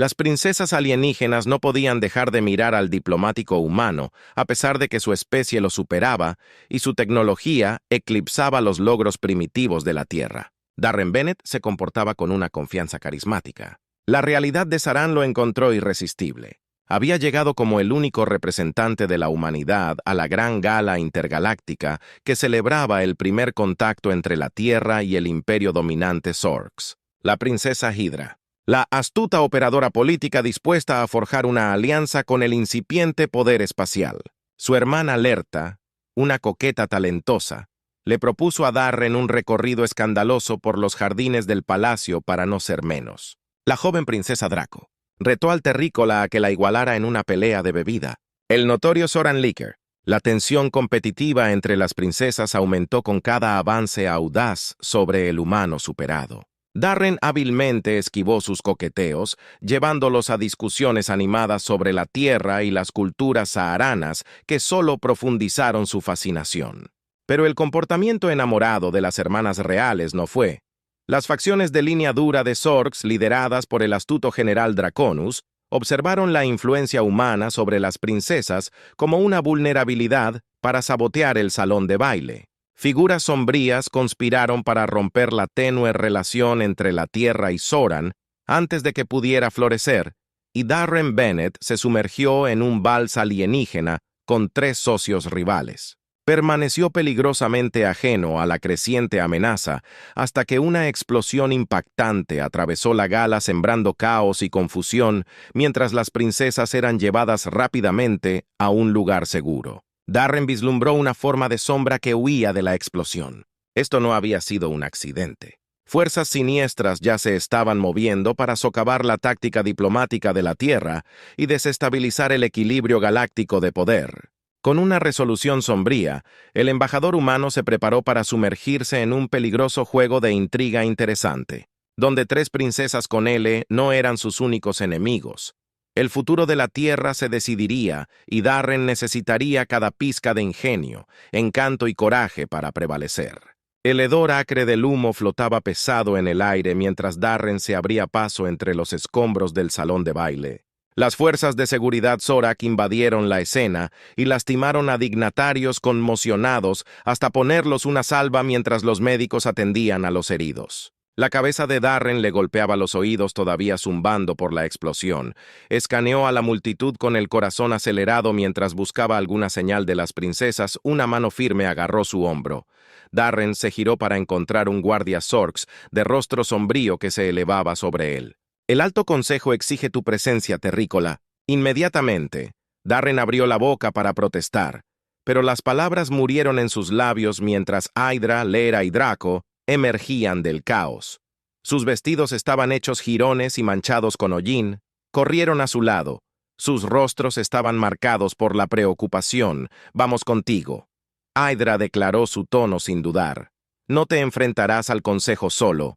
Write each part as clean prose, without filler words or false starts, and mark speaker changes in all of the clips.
Speaker 1: Las princesas alienígenas no podían dejar de mirar al diplomático humano, a pesar de que su especie lo superaba y su tecnología eclipsaba los logros primitivos de la Tierra. Darren Bennett se comportaba con una confianza carismática. La realidad de Saran lo encontró irresistible. Había llegado como el único representante de la humanidad a la gran gala intergaláctica que celebraba el primer contacto entre la Tierra y el imperio dominante Zorx, la princesa Hydra. La astuta operadora política dispuesta a forjar una alianza con el incipiente poder espacial. Su hermana Lerta, una coqueta talentosa, le propuso a Darren un recorrido escandaloso por los jardines del palacio para no ser menos. La joven princesa Draco retó al terrícola a que la igualara en una pelea de bebida. El notorio Soran Licker. La tensión competitiva entre las princesas aumentó con cada avance audaz sobre el humano superado. Darren hábilmente esquivó sus coqueteos, llevándolos a discusiones animadas sobre la tierra y las culturas saharanas que solo profundizaron su fascinación. Pero el comportamiento enamorado de las hermanas reales no fue. Las facciones de línea dura de Zorx, lideradas por el astuto general Draconus, observaron la influencia humana sobre las princesas como una vulnerabilidad para sabotear el salón de baile. Figuras sombrías conspiraron para romper la tenue relación entre la Tierra y Zoran antes de que pudiera florecer, y Darren Bennett se sumergió en un vals alienígena con 3 socios rivales. Permaneció peligrosamente ajeno a la creciente amenaza hasta que una explosión impactante atravesó la gala sembrando caos y confusión mientras las princesas eran llevadas rápidamente a un lugar seguro. Darren vislumbró una forma de sombra que huía de la explosión. Esto no había sido un accidente. Fuerzas siniestras ya se estaban moviendo para socavar la táctica diplomática de la Tierra y desestabilizar el equilibrio galáctico de poder. Con una resolución sombría, el embajador humano se preparó para sumergirse en un peligroso juego de intriga interesante, donde 3 princesas con L no eran sus únicos enemigos. El futuro de la Tierra se decidiría y Darren necesitaría cada pizca de ingenio, encanto y coraje para prevalecer. El hedor acre del humo flotaba pesado en el aire mientras Darren se abría paso entre los escombros del salón de baile. Las fuerzas de seguridad Zorak invadieron la escena y lastimaron a dignatarios conmocionados hasta ponerlos una salva mientras los médicos atendían a los heridos. La cabeza de Darren le golpeaba los oídos todavía zumbando por la explosión. Escaneó a la multitud con el corazón acelerado mientras buscaba alguna señal de las princesas. Una mano firme agarró su hombro. Darren se giró para encontrar un guardia Zorx de rostro sombrío que se elevaba sobre él. El Alto Consejo exige tu presencia, terrícola. Inmediatamente, Darren abrió la boca para protestar, pero las palabras murieron en sus labios mientras Hydra, Lera y Draco emergían del caos. Sus vestidos estaban hechos jirones y manchados con hollín. Corrieron a su lado. Sus rostros estaban marcados por la preocupación. Vamos contigo. Hydra declaró su tono sin dudar. No te enfrentarás al consejo solo.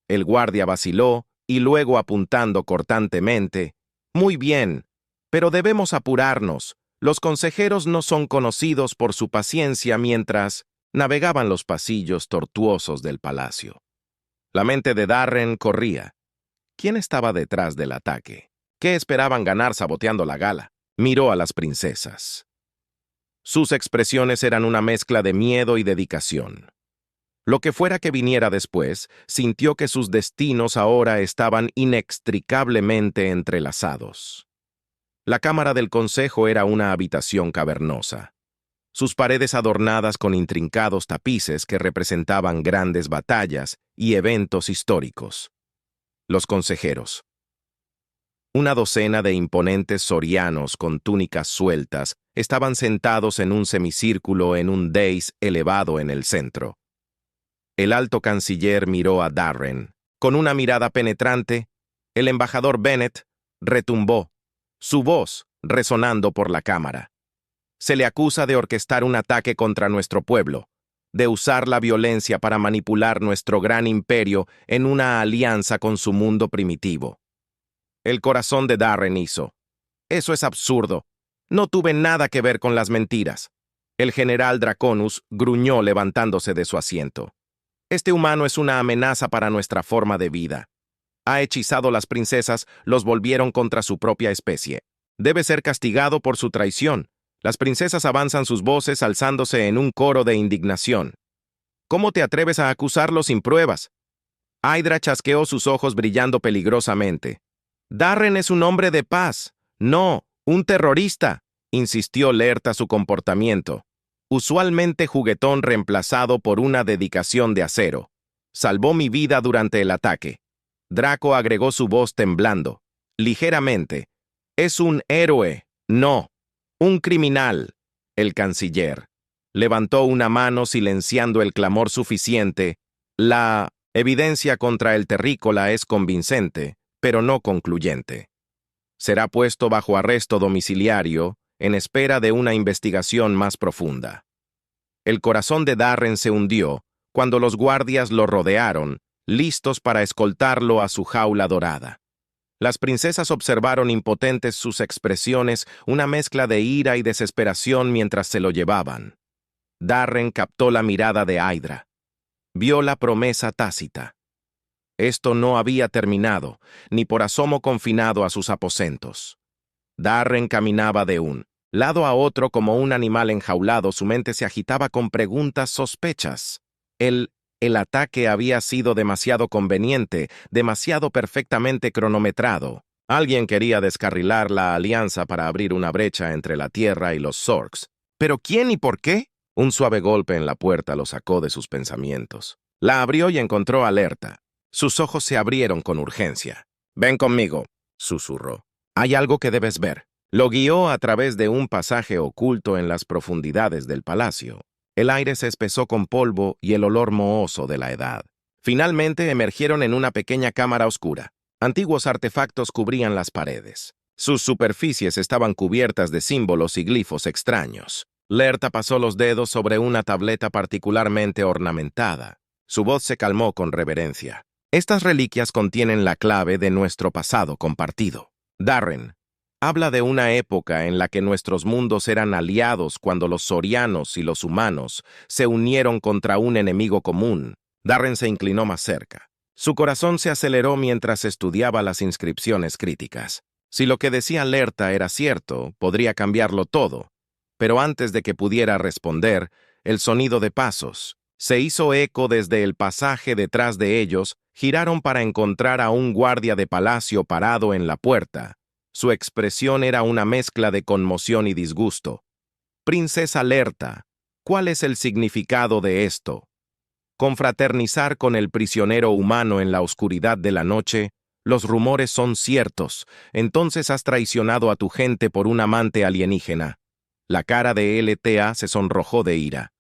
Speaker 1: El guardia vaciló y luego apuntando cortantemente. Muy bien, pero debemos apurarnos. Los consejeros no son conocidos por su paciencia mientras navegaban los pasillos tortuosos del palacio. La mente de Darren corría. ¿Quién estaba detrás del ataque? ¿Qué esperaban ganar saboteando la gala? Miró a las princesas. Sus expresiones eran una mezcla de miedo y dedicación. Lo que fuera que viniera después, sintió que sus destinos ahora estaban inextricablemente entrelazados. La cámara del consejo era una habitación cavernosa. Sus paredes adornadas con intrincados tapices que representaban grandes batallas y eventos históricos. Los consejeros. Una docena de imponentes sorianos con túnicas sueltas estaban sentados en un semicírculo en un dais elevado en el centro. El alto canciller miró a Darren. Con una mirada penetrante, el embajador Bennett retumbó, su voz resonando por la cámara. Se le acusa de orquestar un ataque contra nuestro pueblo, de usar la violencia para manipular nuestro gran imperio en una alianza con su mundo primitivo. El corazón de Darren hizo. Eso es absurdo. No tuve nada que ver con las mentiras. El general Draconus gruñó levantándose de su asiento. Este humano es una amenaza para nuestra forma de vida. Ha hechizado las princesas, los volvieron contra su propia especie. Debe ser castigado por su traición. Las princesas avanzan sus voces alzándose en un coro de indignación. ¿Cómo te atreves a acusarlo sin pruebas? Hydra chasqueó sus ojos brillando peligrosamente. Darren es un hombre de paz. No, un terrorista, insistió Lerta su comportamiento. Usualmente juguetón reemplazado por una dedicación de acero. Salvó mi vida durante el ataque. Draco agregó su voz temblando. Ligeramente. Es un héroe. No. Un criminal. El canciller levantó una mano silenciando el clamor suficiente. La evidencia contra el terrícola es convincente, pero no concluyente. Será puesto bajo arresto domiciliario en espera de una investigación más profunda. El corazón de Darren se hundió cuando los guardias lo rodearon, listos para escoltarlo a su jaula dorada. Las princesas observaron impotentes sus expresiones, una mezcla de ira y desesperación mientras se lo llevaban. Darren captó la mirada de Hydra. Vio la promesa tácita. Esto no había terminado, ni por asomo confinado a sus aposentos. Darren caminaba de un lado a otro como un animal enjaulado, su mente se agitaba con preguntas sospechas. El ataque había sido demasiado conveniente, demasiado perfectamente cronometrado. Alguien quería descarrilar la alianza para abrir una brecha entre la Tierra y los Zorks. ¿Pero quién y por qué? Un suave golpe en la puerta lo sacó de sus pensamientos. La abrió y encontró alerta. Sus ojos se abrieron con urgencia. «Ven conmigo», susurró. «Hay algo que debes ver». Lo guió a través de un pasaje oculto en las profundidades del palacio. El aire se espesó con polvo y el olor mohoso de la edad. Finalmente emergieron en una pequeña cámara oscura. Antiguos artefactos cubrían las paredes. Sus superficies estaban cubiertas de símbolos y glifos extraños. Lerta pasó los dedos sobre una tableta particularmente ornamentada. Su voz se calmó con reverencia. Estas reliquias contienen la clave de nuestro pasado compartido. Darren habla de una época en la que nuestros mundos eran aliados cuando los sorianos y los humanos se unieron contra un enemigo común. Darren se inclinó más cerca. Su corazón se aceleró mientras estudiaba las inscripciones críticas. Si lo que decía Lerta era cierto, podría cambiarlo todo. Pero antes de que pudiera responder, el sonido de pasos se hizo eco desde el pasaje detrás de ellos. Giraron para encontrar a un guardia de palacio parado en la puerta. Su expresión era una mezcla de conmoción y disgusto. «Princesa Lerta, ¿cuál es el significado de esto? Confraternizar con el prisionero humano en la oscuridad de la noche, los rumores son ciertos, entonces has traicionado a tu gente por un amante alienígena». La cara de LTA se sonrojó de ira.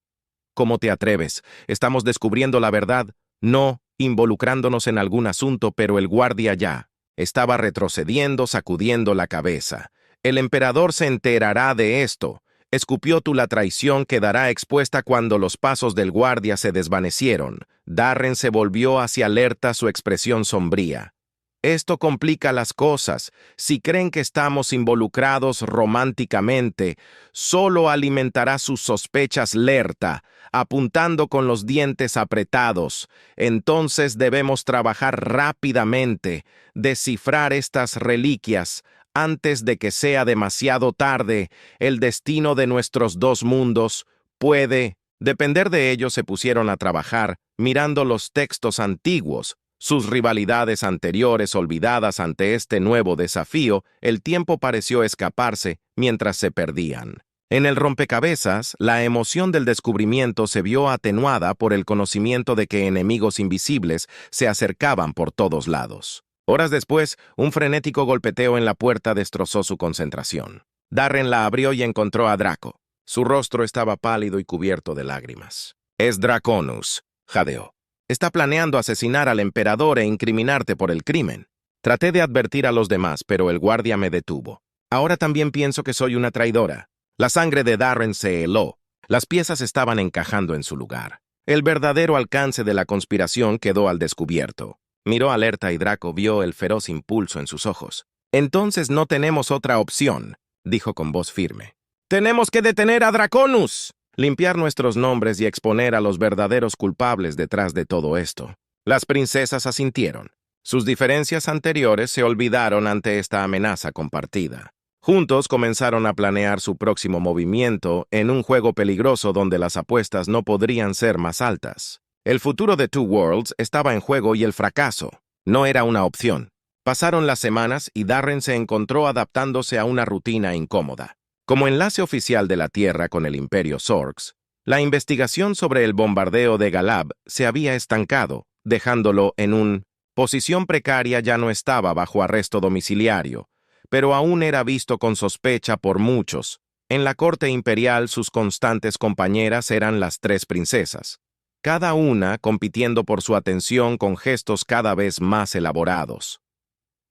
Speaker 1: «¿Cómo te atreves? Estamos descubriendo la verdad, no involucrándonos en algún asunto, pero el guardia ya estaba retrocediendo, sacudiendo la cabeza. El emperador se enterará de esto. Escupió tú la traición quedará expuesta cuando los pasos del guardia se desvanecieron. Darren se volvió hacia Lerta, su expresión sombría. Esto complica las cosas. Si creen que estamos involucrados románticamente, solo alimentará sus sospechas Lerta, apuntando con los dientes apretados. Entonces debemos trabajar rápidamente, descifrar estas reliquias, antes de que sea demasiado tarde. El destino de nuestros dos mundos puede depender de ellos. Se pusieron a trabajar, mirando los textos antiguos, sus rivalidades anteriores olvidadas ante este nuevo desafío. El tiempo pareció escaparse mientras se perdían. En el rompecabezas, la emoción del descubrimiento se vio atenuada por el conocimiento de que enemigos invisibles se acercaban por todos lados. Horas después, un frenético golpeteo en la puerta destrozó su concentración. Darren la abrió y encontró a Draco. Su rostro estaba pálido y cubierto de lágrimas. «Es Draconus», jadeó. «Está planeando asesinar al emperador e incriminarte por el crimen. Traté de advertir a los demás, pero el guardia me detuvo. Ahora también pienso que soy una traidora». La sangre de Darren se heló. Las piezas estaban encajando en su lugar. El verdadero alcance de la conspiración quedó al descubierto. Miró alerta y Draco vio el feroz impulso en sus ojos. «Entonces no tenemos otra opción», dijo con voz firme. «Tenemos que detener a Draconus, limpiar nuestros nombres y exponer a los verdaderos culpables detrás de todo esto». Las princesas asintieron. Sus diferencias anteriores se olvidaron ante esta amenaza compartida. Juntos comenzaron a planear su próximo movimiento en un juego peligroso donde las apuestas no podrían ser más altas. El futuro de Two Worlds estaba en juego y el fracaso no era una opción. Pasaron las semanas y Darren se encontró adaptándose a una rutina incómoda. Como enlace oficial de la Tierra con el Imperio Zorks, la investigación sobre el bombardeo de Galab se había estancado, dejándolo en una posición precaria. Ya no estaba bajo arresto domiciliario, pero aún era visto con sospecha por muchos. En la corte imperial sus constantes compañeras eran las tres princesas, cada una compitiendo por su atención con gestos cada vez más elaborados.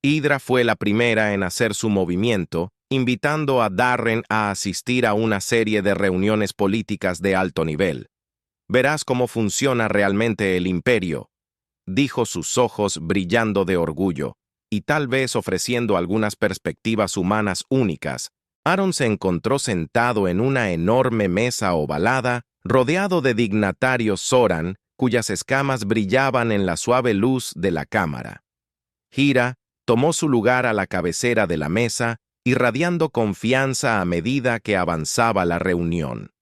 Speaker 1: Hydra fue la primera en hacer su movimiento, invitando a Darren a asistir a una serie de reuniones políticas de alto nivel. «Verás cómo funciona realmente el imperio», dijo, sus ojos brillando de orgullo, y tal vez ofreciendo algunas perspectivas humanas únicas. Aaron se encontró sentado en una enorme mesa ovalada, rodeado de dignatarios Zoran, cuyas escamas brillaban en la suave luz de la cámara. Hira tomó su lugar a la cabecera de la mesa, irradiando confianza a medida que avanzaba la reunión.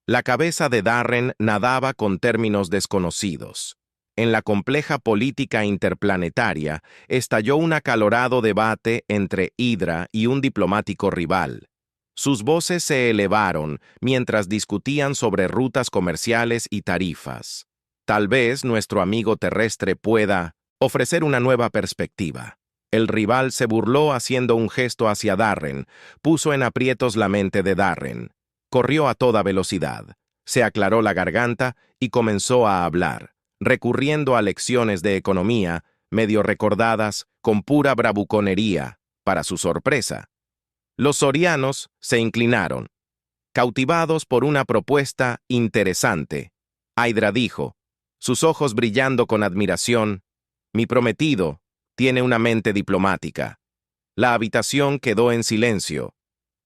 Speaker 1: La cabeza de Darren nadaba con términos desconocidos. En la compleja política interplanetaria estalló un acalorado debate entre Hydra y un diplomático rival. Sus voces se elevaron mientras discutían sobre rutas comerciales y tarifas. Tal vez nuestro amigo terrestre pueda ofrecer una nueva perspectiva. El rival se burló haciendo un gesto hacia Darren, puso en aprietos la mente de Darren. Corrió a toda velocidad, se aclaró la garganta y comenzó a hablar, recurriendo a lecciones de economía, medio recordadas, con pura bravuconería. Para su sorpresa, los sorianos se inclinaron, cautivados por una propuesta interesante. Hydra dijo, sus ojos brillando con admiración, «Mi prometido tiene una mente diplomática». La habitación quedó en silencio.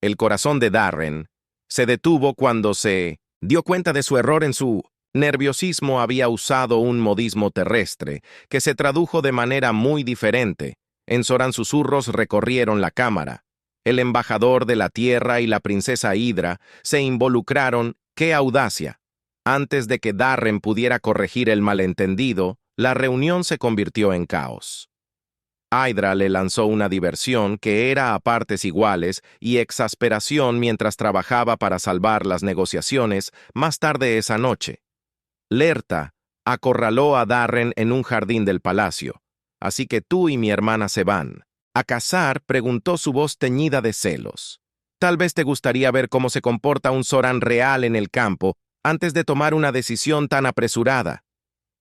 Speaker 1: El corazón de Darren se detuvo cuando se dio cuenta de su error. En su nerviosismo había usado un modismo terrestre que se tradujo de manera muy diferente. En Zoran susurros recorrieron la cámara. El embajador de la Tierra y la princesa Hydra se involucraron. ¡Qué audacia! Antes de que Darren pudiera corregir el malentendido, la reunión se convirtió en caos. Hydra le lanzó una diversión que era a partes iguales y exasperación mientras trabajaba para salvar las negociaciones más tarde esa noche. Lerta acorraló a Darren en un jardín del palacio. «Así que tú y mi hermana se van a casar», preguntó, su voz teñida de celos. «Tal vez te gustaría ver cómo se comporta un Zoran real en el campo antes de tomar una decisión tan apresurada».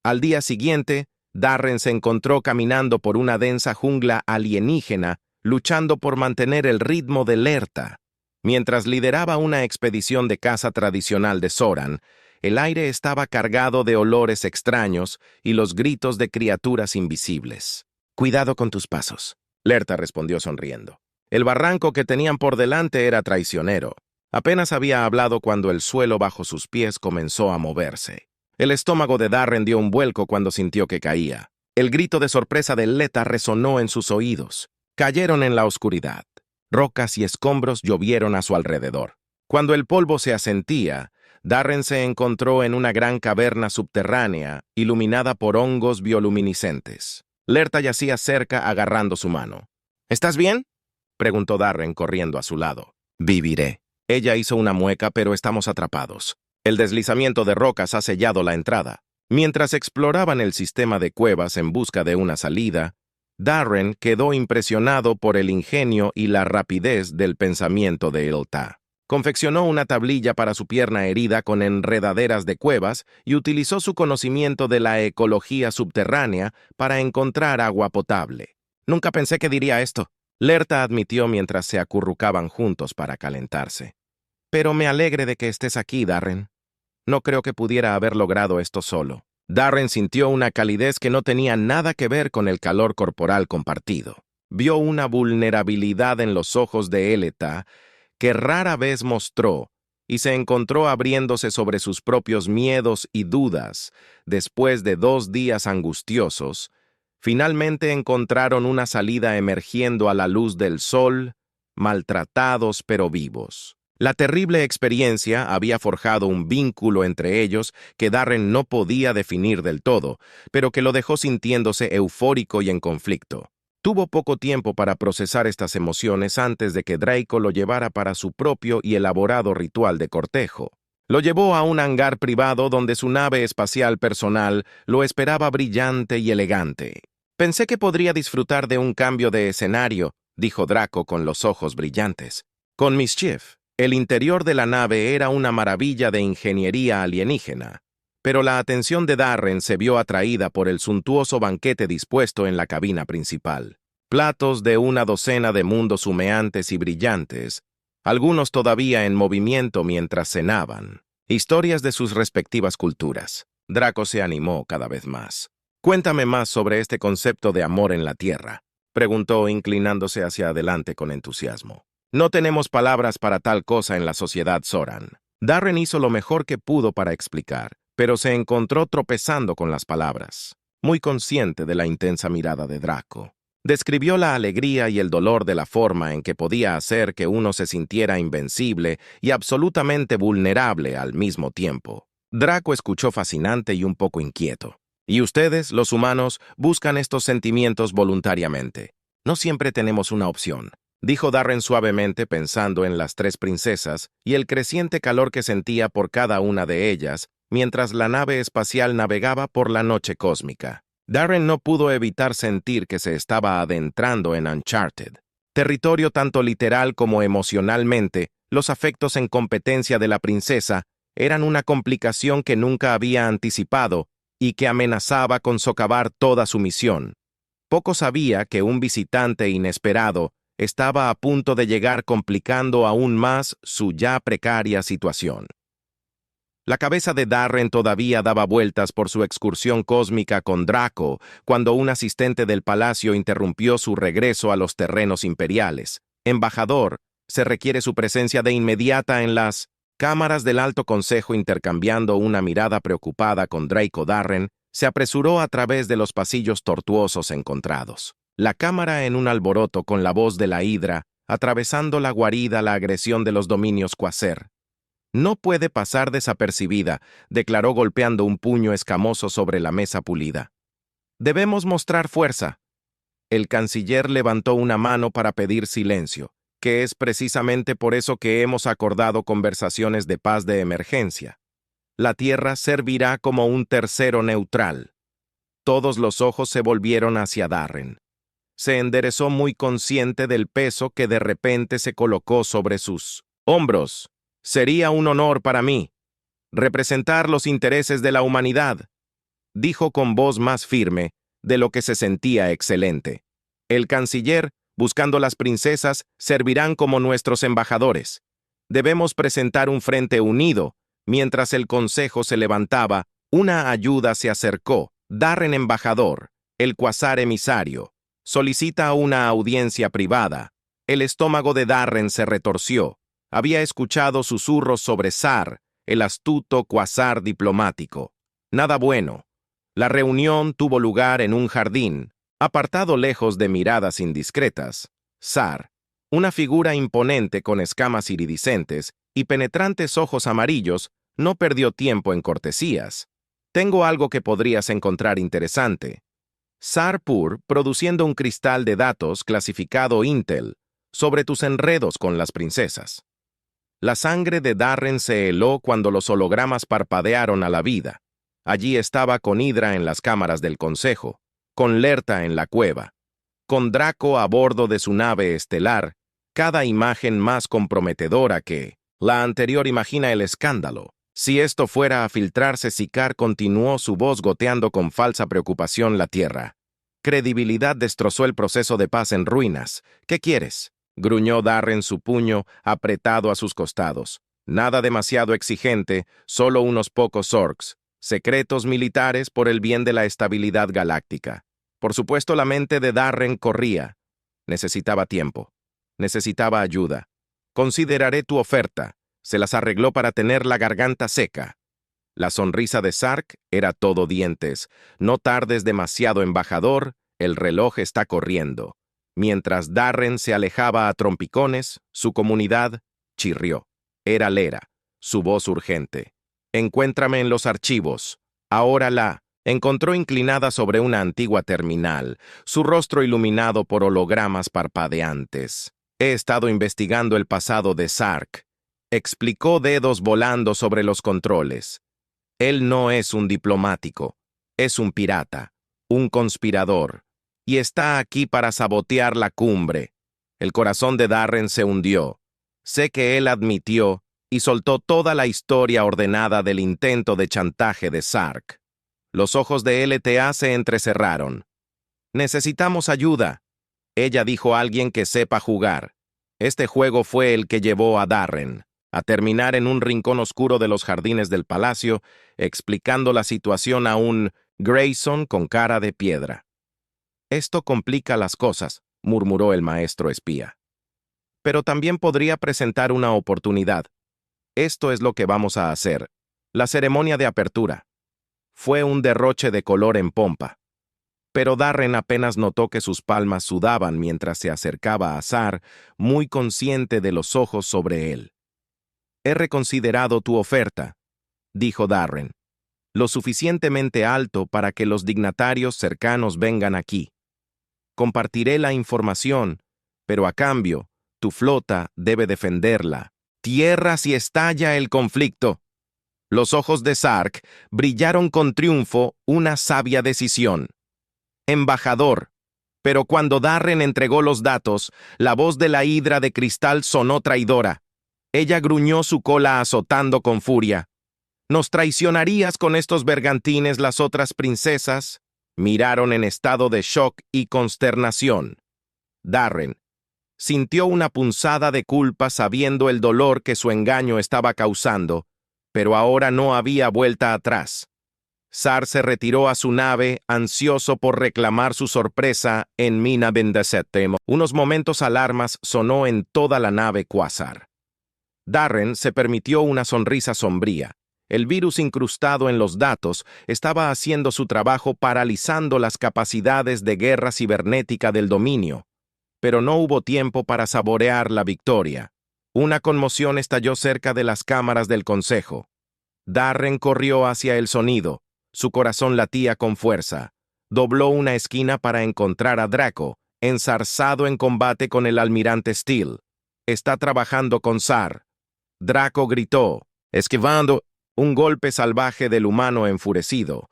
Speaker 1: Al día siguiente, Darren se encontró caminando por una densa jungla alienígena, luchando por mantener el ritmo de Lerta. Mientras lideraba una expedición de caza tradicional de Zoran, el aire estaba cargado de olores extraños y los gritos de criaturas invisibles. «Cuidado con tus pasos», Lerta respondió sonriendo. El barranco que tenían por delante era traicionero. Apenas había hablado cuando el suelo bajo sus pies comenzó a moverse. El estómago de Darren dio un vuelco cuando sintió que caía. El grito de sorpresa de Leta resonó en sus oídos. Cayeron en la oscuridad. Rocas y escombros llovieron a su alrededor. Cuando el polvo se asentía, Darren se encontró en una gran caverna subterránea, iluminada por hongos bioluminiscentes. Lerta yacía cerca agarrando su mano. «¿Estás bien?», preguntó Darren corriendo a su lado. «Viviré». Ella hizo una mueca, «pero estamos atrapados. El deslizamiento de rocas ha sellado la entrada». Mientras exploraban el sistema de cuevas en busca de una salida, Darren quedó impresionado por el ingenio y la rapidez del pensamiento de Elta. Confeccionó una tablilla para su pierna herida con enredaderas de cuevas y utilizó su conocimiento de la ecología subterránea para encontrar agua potable. «Nunca pensé que diría esto», Lerta admitió mientras se acurrucaban juntos para calentarse. «Pero me alegre de que estés aquí, Darren. No creo que pudiera haber logrado esto solo». Darren sintió una calidez que no tenía nada que ver con el calor corporal compartido. Vio una vulnerabilidad en los ojos de Elta que rara vez mostró, y se encontró abriéndose sobre sus propios miedos y dudas. Después de 2 días angustiosos, Finalmente encontraron una salida emergiendo a la luz del sol, maltratados pero vivos. La terrible experiencia había forjado un vínculo entre ellos que Darren no podía definir del todo, pero que lo dejó sintiéndose eufórico y en conflicto. Tuvo poco tiempo para procesar estas emociones antes de que Draco lo llevara para su propio y elaborado ritual de cortejo. Lo llevó a un hangar privado donde su nave espacial personal lo esperaba brillante y elegante. «Pensé que podría disfrutar de un cambio de escenario», dijo Draco con los ojos brillantes. Con Mischief, el interior de la nave era una maravilla de ingeniería alienígena, pero la atención de Darren se vio atraída por el suntuoso banquete dispuesto en la cabina principal. Platos de una docena de mundos humeantes y brillantes, algunos todavía en movimiento mientras cenaban. Historias de sus respectivas culturas. Draco se animó cada vez más. «Cuéntame más sobre este concepto de amor en la Tierra», preguntó inclinándose hacia adelante con entusiasmo. «No tenemos palabras para tal cosa en la sociedad Zoran». Darren hizo lo mejor que pudo para explicar, pero se encontró tropezando con las palabras, muy consciente de la intensa mirada de Draco. Describió la alegría y el dolor de la forma en que podía hacer que uno se sintiera invencible y absolutamente vulnerable al mismo tiempo. Draco escuchó fascinante y un poco inquieto. «Y ustedes, los humanos, buscan estos sentimientos voluntariamente. No siempre tenemos una opción», dijo Darren suavemente pensando en las tres princesas y el creciente calor que sentía por cada una de ellas mientras la nave espacial navegaba por la noche cósmica. Darren no pudo evitar sentir que se estaba adentrando en Uncharted. Territorio tanto literal como emocionalmente, los afectos en competencia de la princesa eran una complicación que nunca había anticipado y que amenazaba con socavar toda su misión. Poco sabía que un visitante inesperado estaba a punto de llegar complicando aún más su ya precaria situación. La cabeza de Darren todavía daba vueltas por su excursión cósmica con Draco cuando un asistente del palacio interrumpió su regreso a los terrenos imperiales. «Embajador, se requiere su presencia de inmediata en las cámaras del Alto Consejo». Intercambiando una mirada preocupada con Draco, Darren se apresuró a través de los pasillos tortuosos encontrados. La cámara en un alboroto con la voz de la hidra, atravesando la guarida la agresión de los dominios Quasar. «No puede pasar desapercibida», declaró golpeando un puño escamoso sobre la mesa pulida. «Debemos mostrar fuerza». El canciller levantó una mano para pedir silencio, que es precisamente por eso que hemos acordado conversaciones de paz de emergencia. La Tierra servirá como un tercero neutral. Todos los ojos se volvieron hacia Darren. Se enderezó muy consciente del peso que de repente se colocó sobre sus hombros. «Sería un honor para mí representar los intereses de la humanidad», dijo con voz más firme de lo que se sentía excelente. «El canciller, buscando las princesas, servirán como nuestros embajadores. Debemos presentar un frente unido». Mientras el consejo se levantaba, una ayuda se acercó. «Darren embajador, el Quasar emisario, solicita una audiencia privada». El estómago de Darren se retorció. Había escuchado susurros sobre Zar, el astuto Quasar diplomático. Nada bueno. La reunión tuvo lugar en un jardín, apartado lejos de miradas indiscretas. Zar, una figura imponente con escamas iridiscentes y penetrantes ojos amarillos, no perdió tiempo en cortesías. «Tengo algo que podrías encontrar interesante». Zar Pur, produciendo un cristal de datos clasificado Intel sobre tus enredos con las princesas. La sangre de Darren se heló cuando los hologramas parpadearon a la vida. Allí estaba con Hydra en las cámaras del consejo, con Lerta en la cueva, con Draco a bordo de su nave estelar, cada imagen más comprometedora que la anterior. Imagina el escándalo. Si esto fuera a filtrarse, Sicar, continuó su voz goteando con falsa preocupación la tierra. Credibilidad destrozó el proceso de paz en ruinas. ¿Qué quieres?, gruñó Darren, su puño apretado a sus costados. Nada demasiado exigente, solo unos pocos orcs. Secretos militares por el bien de la estabilidad galáctica. Por supuesto, la mente de Darren corría. Necesitaba tiempo. Necesitaba ayuda. «Consideraré tu oferta». Se las arregló para tener la garganta seca. La sonrisa de Sark era todo dientes. «No tardes demasiado, embajador. El reloj está corriendo. Mientras Darren se alejaba a trompicones, su comunidad chirrió. Era Lera, su voz urgente. Encuéntrame en los archivos. Ahora la encontró inclinada sobre una antigua terminal, su rostro iluminado por hologramas parpadeantes. He estado investigando el pasado de Sark. Explicó, dedos volando sobre los controles. Él no es un diplomático, es un pirata, un conspirador, y está aquí para sabotear la cumbre. El corazón de Darren se hundió. Sé que él admitió y soltó toda la historia ordenada del intento de chantaje de Sark. Los ojos de LTA se entrecerraron. Necesitamos ayuda. Ella dijo a alguien que sepa jugar. Este juego fue el que llevó a Darren a terminar en un rincón oscuro de los jardines del palacio, explicando la situación a un Grayson con cara de piedra. Esto complica las cosas, murmuró el maestro espía. Pero también podría presentar una oportunidad. Esto es lo que vamos a hacer. La ceremonia de apertura. Fue un derroche de color en pompa. Pero Darren apenas notó que sus palmas sudaban mientras se acercaba a Sar, muy consciente de los ojos sobre él. He reconsiderado tu oferta, dijo Darren, lo suficientemente alto para que los dignatarios cercanos vengan aquí. Compartiré la información, pero a cambio, tu flota debe defenderla. Tierra si estalla el conflicto. Los ojos de Sark brillaron con triunfo, una sabia decisión. Embajador. Pero cuando Darren entregó los datos, la voz de la hidra de cristal sonó traidora. Ella gruñó su cola azotando con furia. ¿Nos traicionarías con estos bergantines las otras princesas? Miraron en estado de shock y consternación. Darren sintió una punzada de culpa sabiendo el dolor que su engaño estaba causando, pero ahora no había vuelta atrás. Sar se retiró a su nave, ansioso por reclamar su sorpresa en Mina Bendesetemo. Unos momentos alarmas sonó en toda la nave Quasar. Darren se permitió una sonrisa sombría. El virus incrustado en los datos estaba haciendo su trabajo paralizando las capacidades de guerra cibernética del dominio. Pero no hubo tiempo para saborear la victoria. Una conmoción estalló cerca de las cámaras del consejo. Darren corrió hacia el sonido. Su corazón latía con fuerza. Dobló una esquina para encontrar a Draco, enzarzado en combate con el almirante Steele. Está trabajando con Sar. Draco gritó, esquivando un golpe salvaje del humano enfurecido.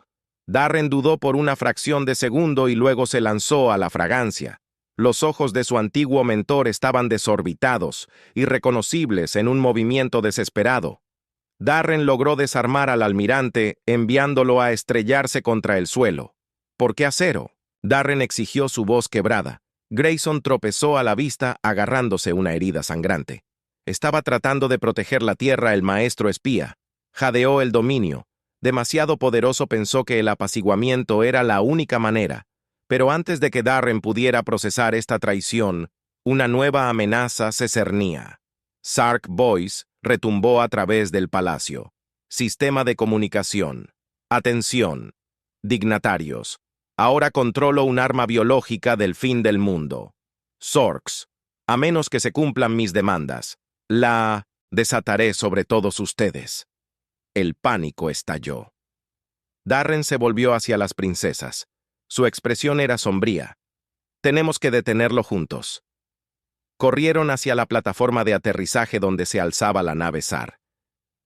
Speaker 1: Darren dudó por una fracción de segundo y luego se lanzó a la fragancia. Los ojos de su antiguo mentor estaban desorbitados, irreconocibles en un movimiento desesperado. Darren logró desarmar al almirante, enviándolo a estrellarse contra el suelo. ¿Por qué acero? Darren exigió, su voz quebrada. Grayson tropezó a la vista agarrándose una herida sangrante. Estaba tratando de proteger la tierra el maestro espía. Jadeó el dominio. Demasiado poderoso, pensó que el apaciguamiento era la única manera. Pero antes de que Darren pudiera procesar esta traición, una nueva amenaza se cernía. Sark Voice retumbó a través del palacio. Sistema de comunicación. Atención. Dignatarios. Ahora controlo un arma biológica del fin del mundo. Sorks. A menos que se cumplan mis demandas, la desataré sobre todos ustedes. El pánico estalló. Darren se volvió hacia las princesas. Su expresión era sombría. Tenemos que detenerlo juntos. Corrieron hacia la plataforma de aterrizaje donde se alzaba la nave Sar.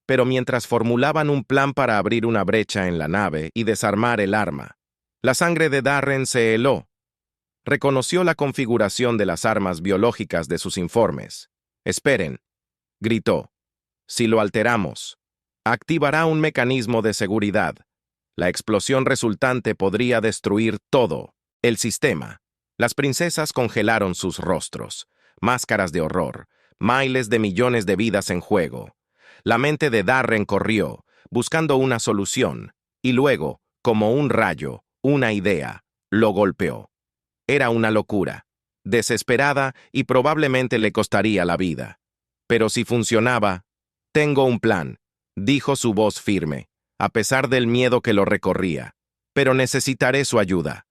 Speaker 1: Pero mientras formulaban un plan para abrir una brecha en la nave y desarmar el arma, la sangre de Darren se heló. Reconoció la configuración de las armas biológicas de sus informes. Esperen, gritó. Si lo alteramos, activará un mecanismo de seguridad. La explosión resultante podría destruir todo el sistema. Las princesas congelaron sus rostros. Máscaras de horror, miles de millones de vidas en juego. La mente de Darren corrió, buscando una solución, y luego, como un rayo, una idea, lo golpeó. Era una locura, desesperada y probablemente le costaría la vida. Pero si funcionaba, tengo un plan, dijo su voz firme, a pesar del miedo que lo recorría. Pero necesitaré su ayuda.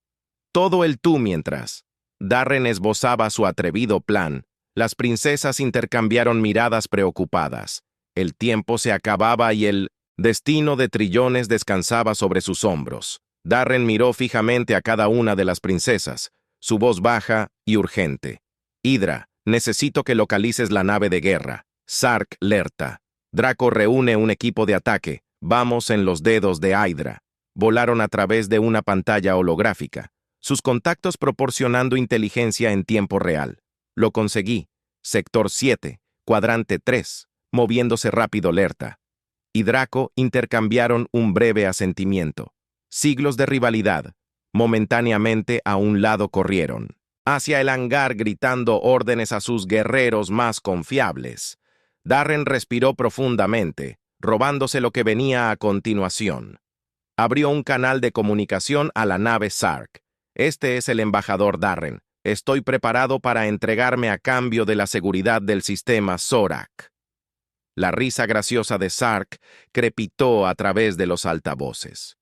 Speaker 1: Todo el tú mientras Darren esbozaba su atrevido plan. Las princesas intercambiaron miradas preocupadas. El tiempo se acababa y el destino de trillones descansaba sobre sus hombros. Darren miró fijamente a cada una de las princesas, su voz baja y urgente. Hydra, necesito que localices la nave de guerra. Sark Lerta. Draco reúne un equipo de ataque. Vamos en los dedos de Hydra. Volaron a través de una pantalla holográfica, sus contactos proporcionando inteligencia en tiempo real. Lo conseguí. Sector 7, cuadrante 3, moviéndose rápido Lerta. Y Draco intercambiaron un breve asentimiento. Siglos de rivalidad. Momentáneamente a un lado corrieron hacia el hangar gritando órdenes a sus guerreros más confiables. Darren respiró profundamente, robándose lo que venía a continuación. Abrió un canal de comunicación a la nave Sark. Este es el embajador Darren. Estoy preparado para entregarme a cambio de la seguridad del sistema Zorak. La risa graciosa de Sark crepitó a través de los altavoces.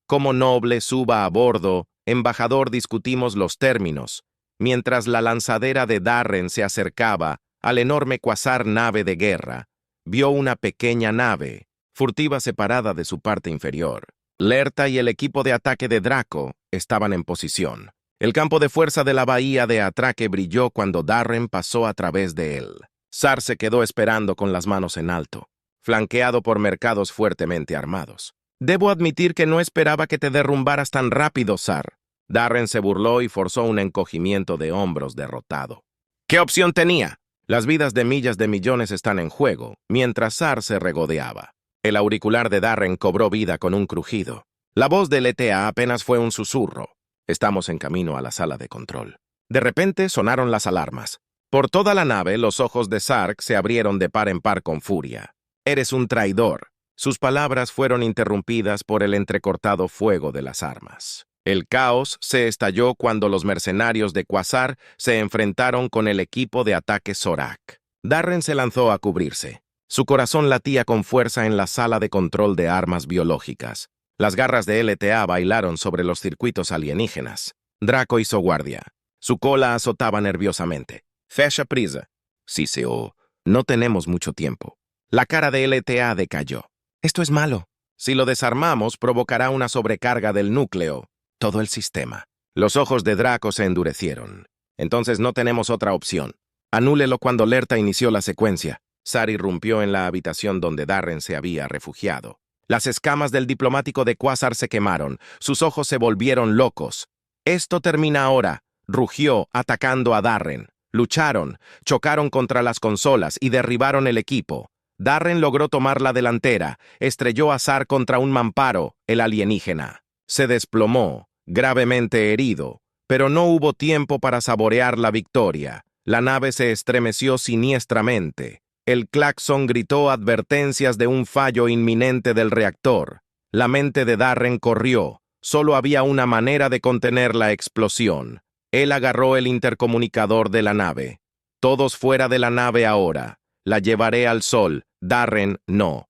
Speaker 1: Como noble suba a bordo, embajador, discutimos los términos, mientras la lanzadera de Darren se acercaba al enorme cuasar nave de guerra. Vio una pequeña nave, furtiva separada de su parte inferior. Lerta y el equipo de ataque de Draco estaban en posición. El campo de fuerza de la bahía de atraque brilló cuando Darren pasó a través de él. Sar se quedó esperando con las manos en alto, flanqueado por mercados fuertemente armados. Debo admitir que no esperaba que te derrumbaras tan rápido, Sar. Darren se burló y forzó un encogimiento de hombros derrotado. ¿Qué opción tenía? Las vidas de millas de millones están en juego, mientras Sar se regodeaba. El auricular de Darren cobró vida con un crujido. La voz del ETA apenas fue un susurro. Estamos en camino a la sala de control. De repente sonaron las alarmas. Por toda la nave, los ojos de Sark se abrieron de par en par con furia. Eres un traidor. Sus palabras fueron interrumpidas por el entrecortado fuego de las armas. El caos se estalló cuando los mercenarios de Quasar se enfrentaron con el equipo de ataque Zorak. Darren se lanzó a cubrirse. Su corazón latía con fuerza en la sala de control de armas biológicas. Las garras de LTA bailaron sobre los circuitos alienígenas. Draco hizo guardia. Su cola azotaba nerviosamente. Fecha prisa. Siseó. No tenemos mucho tiempo. La cara de LTA decayó. Esto es malo. Si lo desarmamos, provocará una sobrecarga del núcleo. Todo el sistema. Los ojos de Draco se endurecieron. Entonces no tenemos otra opción. Anúlelo cuando Lerta inició la secuencia. Sar irrumpió en la habitación donde Darren se había refugiado. Las escamas del diplomático de Quasar se quemaron. Sus ojos se volvieron locos. Esto termina ahora, rugió, atacando a Darren. Lucharon, chocaron contra las consolas y derribaron el equipo. Darren logró tomar la delantera, estrelló a Sar contra un mamparo, el alienígena. Se desplomó, gravemente herido, pero no hubo tiempo para saborear la victoria. La nave se estremeció siniestramente. El claxon gritó advertencias de un fallo inminente del reactor. La mente de Darren corrió. Solo había una manera de contener la explosión. Él agarró el intercomunicador de la nave. Todos fuera de la nave ahora. La llevaré al sol. Darren, no.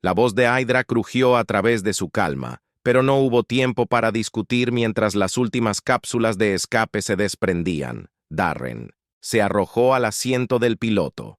Speaker 1: La voz de Hydra crujió a través de su calma, pero no hubo tiempo para discutir mientras las últimas cápsulas de escape se desprendían. Darren se arrojó al asiento del piloto.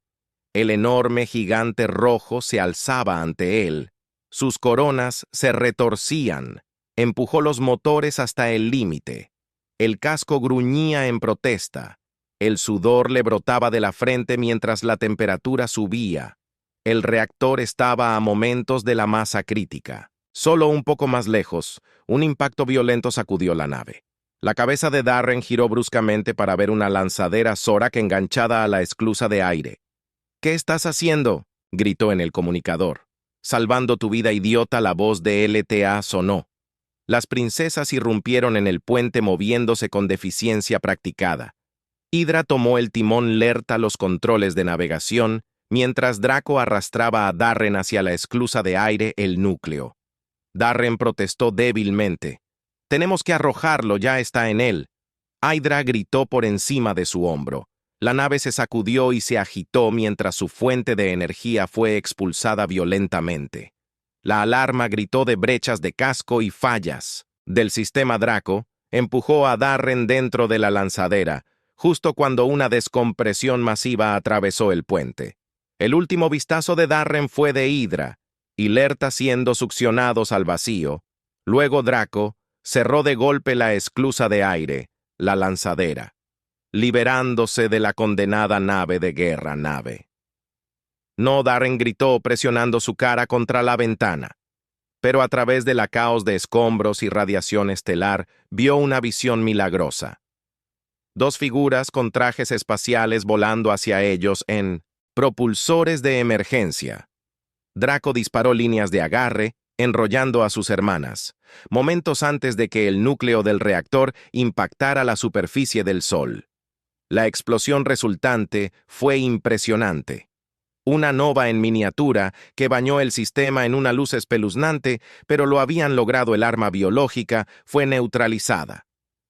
Speaker 1: El enorme gigante rojo se alzaba ante él. Sus coronas se retorcían. Empujó los motores hasta el límite. El casco gruñía en protesta. El sudor le brotaba de la frente mientras la temperatura subía. El reactor estaba a momentos de la masa crítica. Solo un poco más lejos, un impacto violento sacudió la nave. La cabeza de Darren giró bruscamente para ver una lanzadera Zorak enganchada a la esclusa de aire. ¿Qué estás haciendo?, gritó en el comunicador. Salvando tu vida, idiota, la voz de LTA sonó. Las princesas irrumpieron en el puente moviéndose con deficiencia practicada. Hydra tomó el timón, Lerta los controles de navegación, mientras Draco arrastraba a Darren hacia la esclusa de aire, el núcleo. Darren protestó débilmente. «Tenemos que arrojarlo, ya está en él». Hydra gritó por encima de su hombro. La nave se sacudió y se agitó mientras su fuente de energía fue expulsada violentamente. La alarma gritó de brechas de casco y fallas del sistema Draco. Empujó a Darren dentro de la lanzadera, justo cuando una descompresión masiva atravesó el puente. El último vistazo de Darren fue de Hydra, y Lerta siendo succionados al vacío. Luego Draco cerró de golpe la esclusa de aire, la lanzadera, liberándose de la condenada nave de guerra nave. No, Darren gritó presionando su cara contra la ventana, pero a través de la caos de escombros y radiación estelar vio una visión milagrosa. Dos figuras con trajes espaciales volando hacia ellos en propulsores de emergencia. Draco disparó líneas de agarre, enrollando a sus hermanas, momentos antes de que el núcleo del reactor impactara la superficie del Sol. La explosión resultante fue impresionante. Una nova en miniatura que bañó el sistema en una luz espeluznante, pero lo habían logrado. El arma biológica fue neutralizada.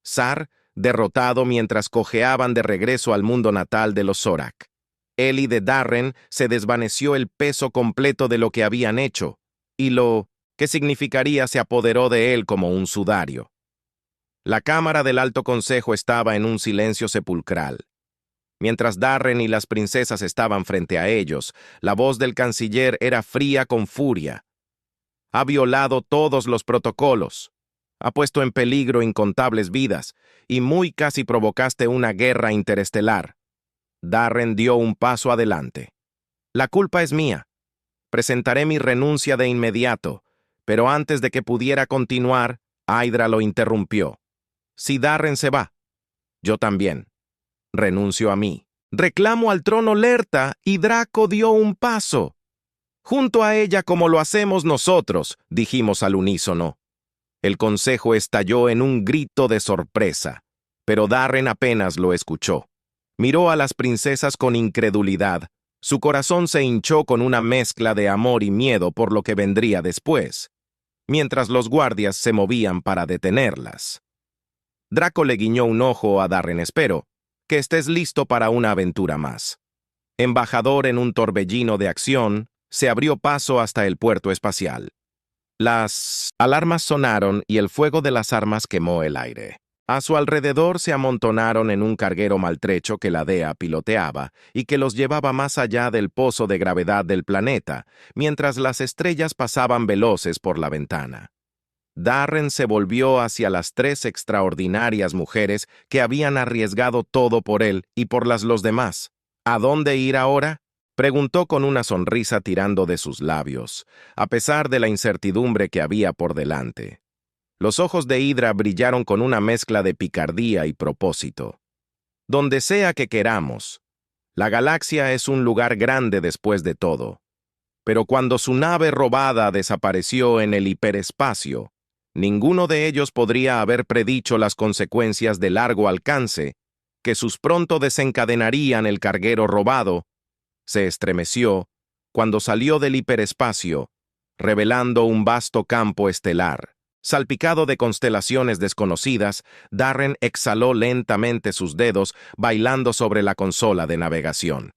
Speaker 1: Zar, derrotado mientras cojeaban de regreso al mundo natal de los Zorak. Él y de Darren se desvaneció el peso completo de lo que habían hecho, y lo que significaría se apoderó de él como un sudario. La cámara del Alto Consejo estaba en un silencio sepulcral. Mientras Darren y las princesas estaban frente a ellos, la voz del canciller era fría con furia. Ha violado todos los protocolos. Ha puesto en peligro incontables vidas, y muy casi provocaste una guerra interestelar. Darren dio un paso adelante. La culpa es mía. Presentaré mi renuncia de inmediato, pero antes de que pudiera continuar, Hydra lo interrumpió. Si Darren se va, yo también. Renuncio a mí. Reclamo al trono Lerta y Draco dio un paso. Junto a ella como lo hacemos nosotros, dijimos al unísono. El consejo estalló en un grito de sorpresa, pero Darren apenas lo escuchó. Miró a las princesas con incredulidad. Su corazón se hinchó con una mezcla de amor y miedo por lo que vendría después, mientras los guardias se movían para detenerlas. Draco le guiñó un ojo a Darren. Espero que estés listo para una aventura más. Embajador en un torbellino de acción, se abrió paso hasta el puerto espacial. Las alarmas sonaron y el fuego de las armas quemó el aire. A su alrededor se amontonaron en un carguero maltrecho que la DEA piloteaba y que los llevaba más allá del pozo de gravedad del planeta, mientras las estrellas pasaban veloces por la ventana. Darren se volvió hacia las tres extraordinarias mujeres que habían arriesgado todo por él y por los demás. ¿A dónde ir ahora?, preguntó con una sonrisa tirando de sus labios, a pesar de la incertidumbre que había por delante. Los ojos de Hydra brillaron con una mezcla de picardía y propósito. Donde sea que queramos. La galaxia es un lugar grande después de todo. Pero cuando su nave robada desapareció en el hiperespacio, ninguno de ellos podría haber predicho las consecuencias de largo alcance que sus pronto desencadenarían. El carguero robado se estremeció cuando salió del hiperespacio, revelando un vasto campo estelar. Salpicado de constelaciones desconocidas, Darren exhaló lentamente sus dedos, bailando sobre la consola de navegación.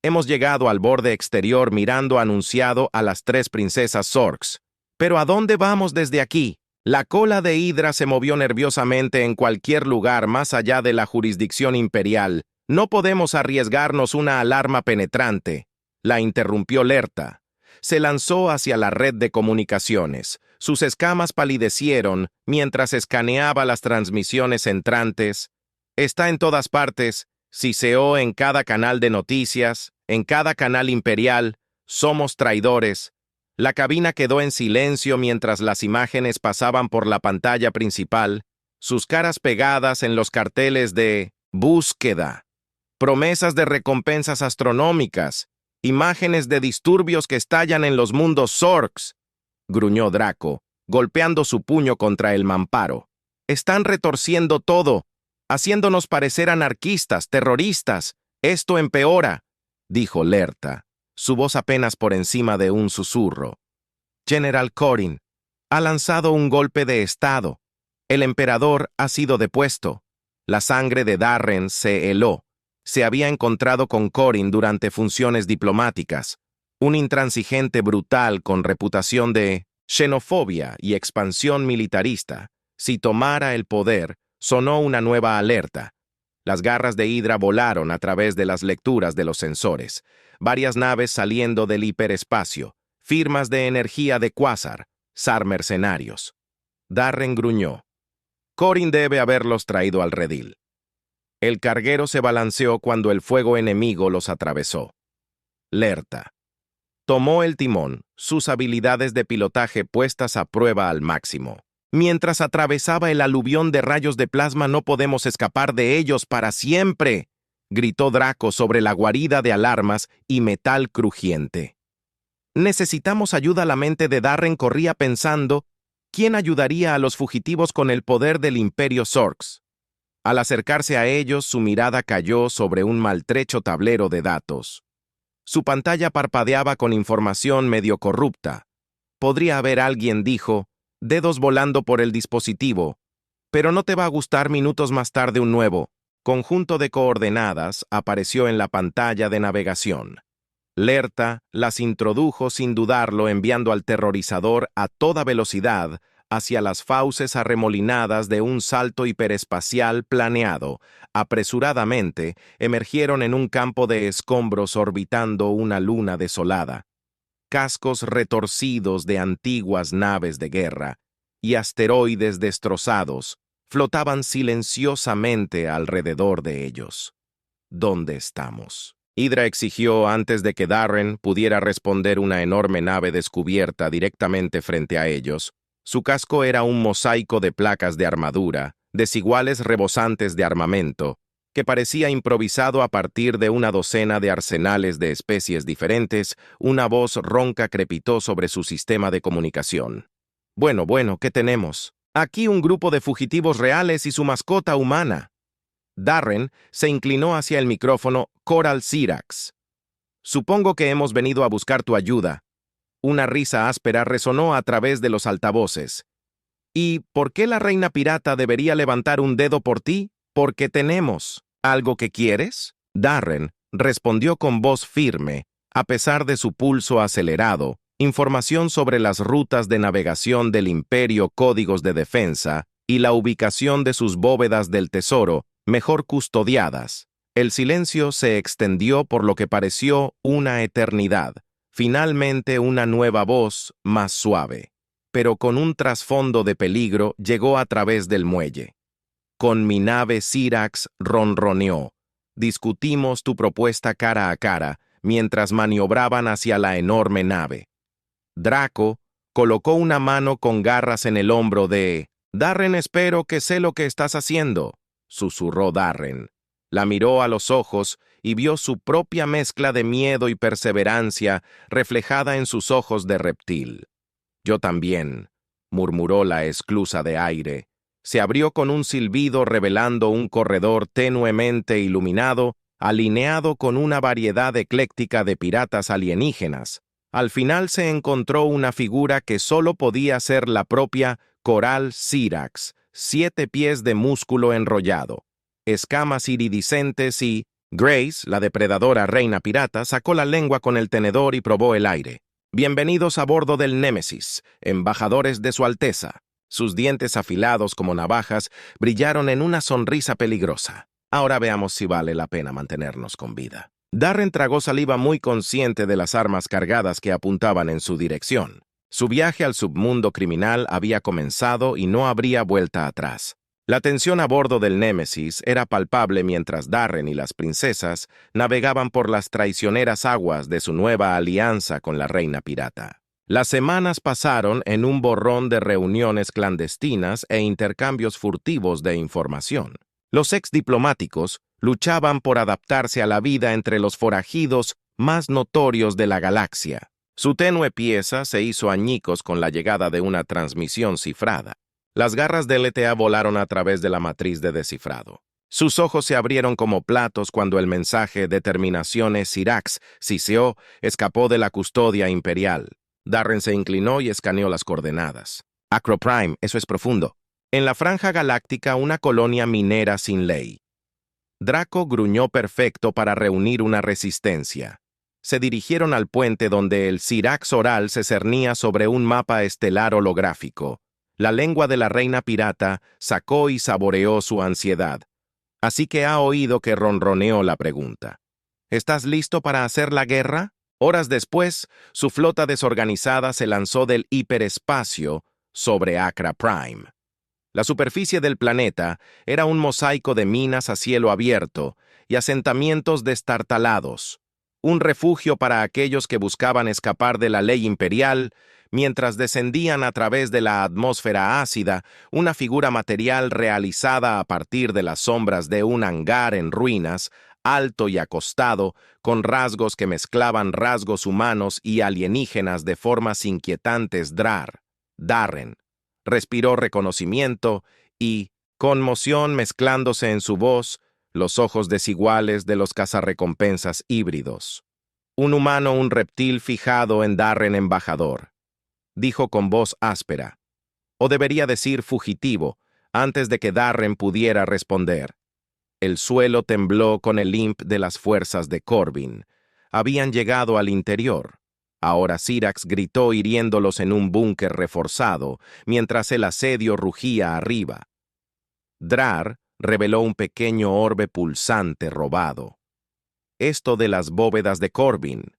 Speaker 1: Hemos llegado al borde exterior mirando anunciado a las tres princesas Zorks. ¿Pero a dónde vamos desde aquí? La cola de Hydra se movió nerviosamente. En cualquier lugar más allá de la jurisdicción imperial. No podemos arriesgarnos una alarma penetrante. La interrumpió Lerta. Se lanzó hacia la red de comunicaciones. Sus escamas palidecieron mientras escaneaba las transmisiones entrantes. Está en todas partes. Siseó en cada canal de noticias, en cada canal imperial. Somos traidores. La cabina quedó en silencio mientras las imágenes pasaban por la pantalla principal, sus caras pegadas en los carteles de búsqueda, promesas de recompensas astronómicas, imágenes de disturbios que estallan en los mundos Zorks, gruñó Draco, golpeando su puño contra el mamparo. Están retorciendo todo, haciéndonos parecer anarquistas, terroristas. Esto empeora, dijo Lerta, su voz apenas por encima de un susurro. General Corin ha lanzado un golpe de estado. El emperador ha sido depuesto. La sangre de Darren se heló. Se había encontrado con Corin durante funciones diplomáticas. Un intransigente brutal con reputación de xenofobia y expansión militarista. Si tomara el poder, Sonó una nueva alerta. Las garras de Hydra volaron a través de las lecturas de los sensores. Varias naves saliendo del hiperespacio. Firmas de energía de Quasar. SAR mercenarios. Darren gruñó. Corin debe haberlos traído al redil. El carguero se balanceó cuando el fuego enemigo los atravesó. Lerta. Tomó el timón, sus habilidades de pilotaje puestas a prueba al máximo. Mientras atravesaba el aluvión de rayos de plasma, no podemos escapar de ellos para siempre, gritó Draco sobre la guarida de alarmas y metal crujiente. Necesitamos ayuda. La mente de Darren corría pensando, ¿quién ayudaría a los fugitivos con el poder del Imperio Zorx? Al acercarse a ellos, su mirada cayó sobre un maltrecho tablero de datos. Su pantalla parpadeaba con información medio corrupta. Podría haber alguien, dijo, dedos volando por el dispositivo, pero no te va a gustar. Minutos más tarde un nuevo conjunto de coordenadas apareció en la pantalla de navegación. Lerta las introdujo sin dudarlo, enviando al terrorizador a toda velocidad hacia las fauces arremolinadas de un salto hiperespacial planeado. Apresuradamente, emergieron en un campo de escombros orbitando una luna desolada. Cascos retorcidos de antiguas naves de guerra y asteroides destrozados flotaban silenciosamente alrededor de ellos. ¿Dónde estamos? Hydra exigió antes de que Darren pudiera responder. Una enorme nave descubierta directamente frente a ellos. Su casco era un mosaico de placas de armadura, desiguales rebosantes de armamento, que parecía improvisado a partir de una docena de arsenales de especies diferentes. Una voz ronca crepitó sobre su sistema de comunicación. Bueno, ¿qué tenemos? Aquí un grupo de fugitivos reales y su mascota humana. Darren se inclinó hacia el micrófono. Coral Sirax. Supongo que hemos venido a buscar tu ayuda. Una risa áspera resonó a través de los altavoces. ¿Y por qué la reina pirata debería levantar un dedo por ti? Porque tenemos. ¿Algo que quieres? Darren respondió con voz firme, a pesar de su pulso acelerado. Información sobre las rutas de navegación del Imperio, códigos de defensa y la ubicación de sus bóvedas del tesoro, mejor custodiadas. El silencio se extendió por lo que pareció una eternidad. Finalmente una nueva voz, más suave, pero con un trasfondo de peligro, llegó a través del muelle. Con mi nave Sirax, ronroneó. Discutimos tu propuesta cara a cara, mientras maniobraban hacia la enorme nave. Draco colocó una mano con garras en el hombro de Darren. Espero que sé lo que estás haciendo, susurró Darren. La miró a los ojos y vio su propia mezcla de miedo y perseverancia reflejada en sus ojos de reptil. Yo también, murmuró la esclusa de aire. Se abrió con un silbido revelando un corredor tenuemente iluminado, alineado con una variedad ecléctica de piratas alienígenas. Al final se encontró una figura que solo podía ser la propia Coral Sirax, 7 pies de músculo enrollado, escamas iridiscentes y Grace, la depredadora reina pirata, sacó la lengua con el tenedor y probó el aire. Bienvenidos a bordo del Némesis, embajadores de su Alteza. Sus dientes afilados como navajas brillaron en una sonrisa peligrosa. Ahora veamos si vale la pena mantenernos con vida. Darren tragó saliva, muy consciente de las armas cargadas que apuntaban en su dirección. Su viaje al submundo criminal había comenzado y no habría vuelta atrás. La tensión a bordo del Némesis era palpable mientras Darren y las princesas navegaban por las traicioneras aguas de su nueva alianza con la reina pirata. Las semanas pasaron en un borrón de reuniones clandestinas e intercambios furtivos de información. Los exdiplomáticos luchaban por adaptarse a la vida entre los forajidos más notorios de la galaxia. Su tenue pieza se hizo añicos con la llegada de una transmisión cifrada. Las garras de LTA volaron a través de la matriz de descifrado. Sus ojos se abrieron como platos cuando el mensaje Determinaciones Sirax, Siseo, escapó de la custodia imperial. Darren se inclinó y escaneó las coordenadas. Acroprime, eso es profundo. En la franja galáctica, una colonia minera sin ley. Draco gruñó perfecto para reunir una resistencia. Se dirigieron al puente donde el Sirax oral se cernía sobre un mapa estelar holográfico. La lengua de la reina pirata sacó y saboreó su ansiedad. Así que ha oído que ronroneó la pregunta. ¿Estás listo para hacer la guerra? Horas después, su flota desorganizada se lanzó del hiperespacio sobre Acra Prime. La superficie del planeta era un mosaico de minas a cielo abierto y asentamientos destartalados, un refugio para aquellos que buscaban escapar de la ley imperial, mientras descendían a través de la atmósfera ácida una figura material realizada a partir de las sombras de un hangar en ruinas, alto y acostado, con rasgos que mezclaban rasgos humanos y alienígenas de formas inquietantes. Darren respiró reconocimiento y, conmoción mezclándose en su voz, los ojos desiguales de los cazarrecompensas híbridos. Un humano, un reptil fijado en Darren embajador. Dijo con voz áspera, o debería decir fugitivo, antes de que Darren pudiera responder. El suelo tembló con el imp de las fuerzas de Corbin. Habían llegado al interior. Ahora Syrax gritó hiriéndolos en un búnker reforzado, mientras el asedio rugía arriba. Drar reveló un pequeño orbe pulsante robado. Esto de las bóvedas de Corbin.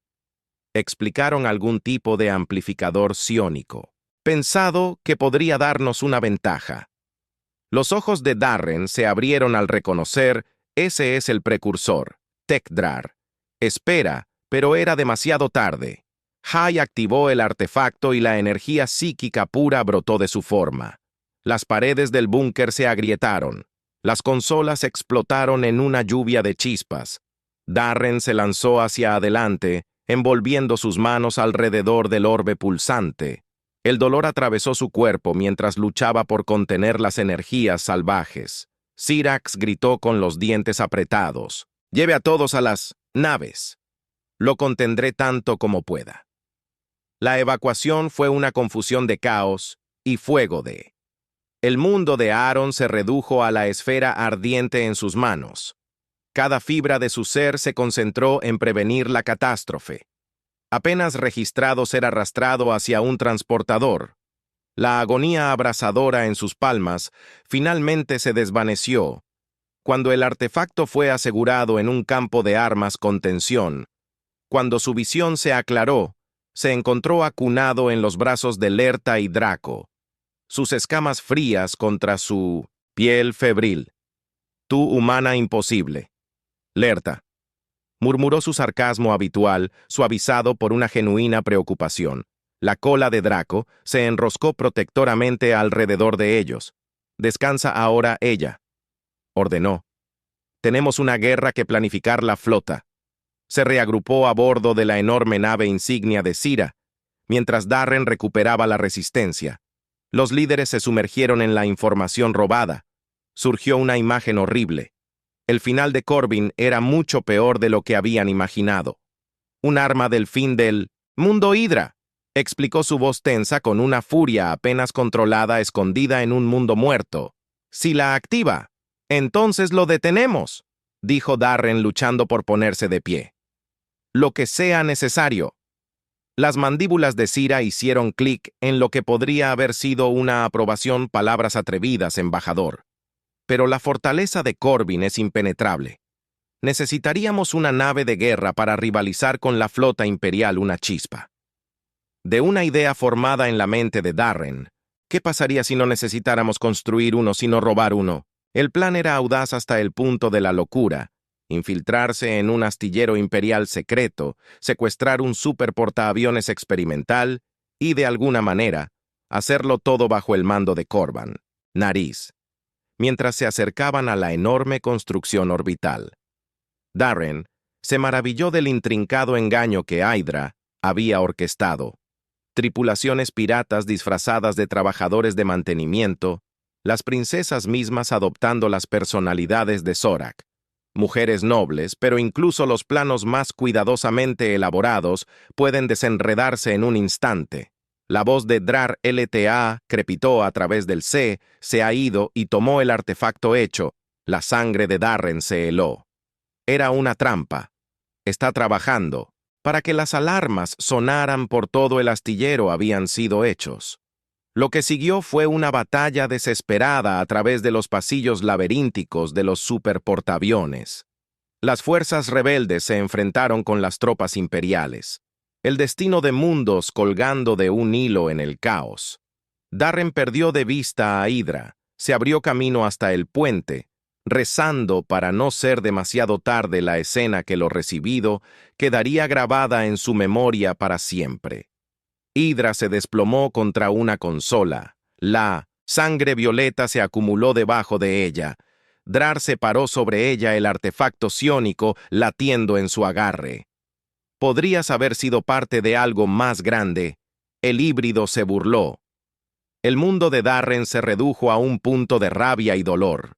Speaker 1: Explicaron algún tipo de amplificador psiónico, pensado que podría darnos una ventaja. Los ojos de Darren se abrieron al reconocer, ese es el precursor, Tech-Drar. Espera, pero era demasiado tarde. Hai activó el artefacto y la energía psíquica pura brotó de su forma. Las paredes del búnker se agrietaron. Las consolas explotaron en una lluvia de chispas. Darren se lanzó hacia adelante, envolviendo sus manos alrededor del orbe pulsante. El dolor atravesó su cuerpo mientras luchaba por contener las energías salvajes. Syrax gritó con los dientes apretados. «Lleve a todos a las naves. Lo contendré tanto como pueda». La evacuación fue una confusión de caos y fuego de... El mundo de Aaron se redujo a la esfera ardiente en sus manos. Cada fibra de su ser se concentró en prevenir la catástrofe. Apenas registrado ser arrastrado hacia un transportador. La agonía abrasadora en sus palmas finalmente se desvaneció. Cuando el artefacto fue asegurado en un campo de armas con tensión, cuando su visión se aclaró, se encontró acunado en los brazos de Lerta y Draco, sus escamas frías contra su piel febril. «Tú, humana imposible». «Lerta», murmuró su sarcasmo habitual, suavizado por una genuina preocupación. La cola de Draco se enroscó protectoramente alrededor de ellos. «Descansa ahora ella», ordenó. «Tenemos una guerra que planificar la flota». Se reagrupó a bordo de la enorme nave insignia de Sira, mientras Darren recuperaba la resistencia. Los líderes se sumergieron en la información robada. Surgió una imagen horrible. El final de Corbin era mucho peor de lo que habían imaginado. Un arma del fin del mundo Hydra, explicó su voz tensa con una furia apenas controlada escondida en un mundo muerto. «Si la activa, entonces lo detenemos», dijo Darren luchando por ponerse de pie. «Lo que sea necesario». Las mandíbulas de Sira hicieron clic en lo que podría haber sido una aprobación, palabras atrevidas, embajador. Pero la fortaleza de Corbin es impenetrable. Necesitaríamos una nave de guerra para rivalizar con la flota imperial, una chispa. De una idea formada en la mente de Darren, ¿qué pasaría si no necesitáramos construir uno sino robar uno? El plan era audaz hasta el punto de la locura. Infiltrarse en un astillero imperial secreto, secuestrar un superportaaviones experimental y, de alguna manera, hacerlo todo bajo el mando de Corban, Nariz, mientras se acercaban a la enorme construcción orbital. Darren se maravilló del intrincado engaño que Hydra había orquestado. Tripulaciones piratas disfrazadas de trabajadores de mantenimiento, las princesas mismas adoptando las personalidades de Zorak. Mujeres nobles, pero incluso los planos más cuidadosamente elaborados pueden desenredarse en un instante. La voz de Drar LTA crepitó a través del se ha ido y tomó el artefacto hecho. La sangre de Darren se heló. Era una trampa. Está trabajando. Para que las alarmas sonaran por todo el astillero habían sido hechos. Lo que siguió fue una batalla desesperada a través de los pasillos laberínticos de los superportaaviones. Las fuerzas rebeldes se enfrentaron con las tropas imperiales. El destino de mundos colgando de un hilo en el caos. Darren perdió de vista a Hydra, se abrió camino hasta el puente, rezando para no ser demasiado tarde la escena que lo recibido quedaría grabada en su memoria para siempre. Hydra se desplomó contra una consola. La sangre violeta se acumuló debajo de ella. Drar separó sobre ella el artefacto psiónico latiendo en su agarre. Podrías haber sido parte de algo más grande. El híbrido se burló. El mundo de Darren se redujo a un punto de rabia y dolor.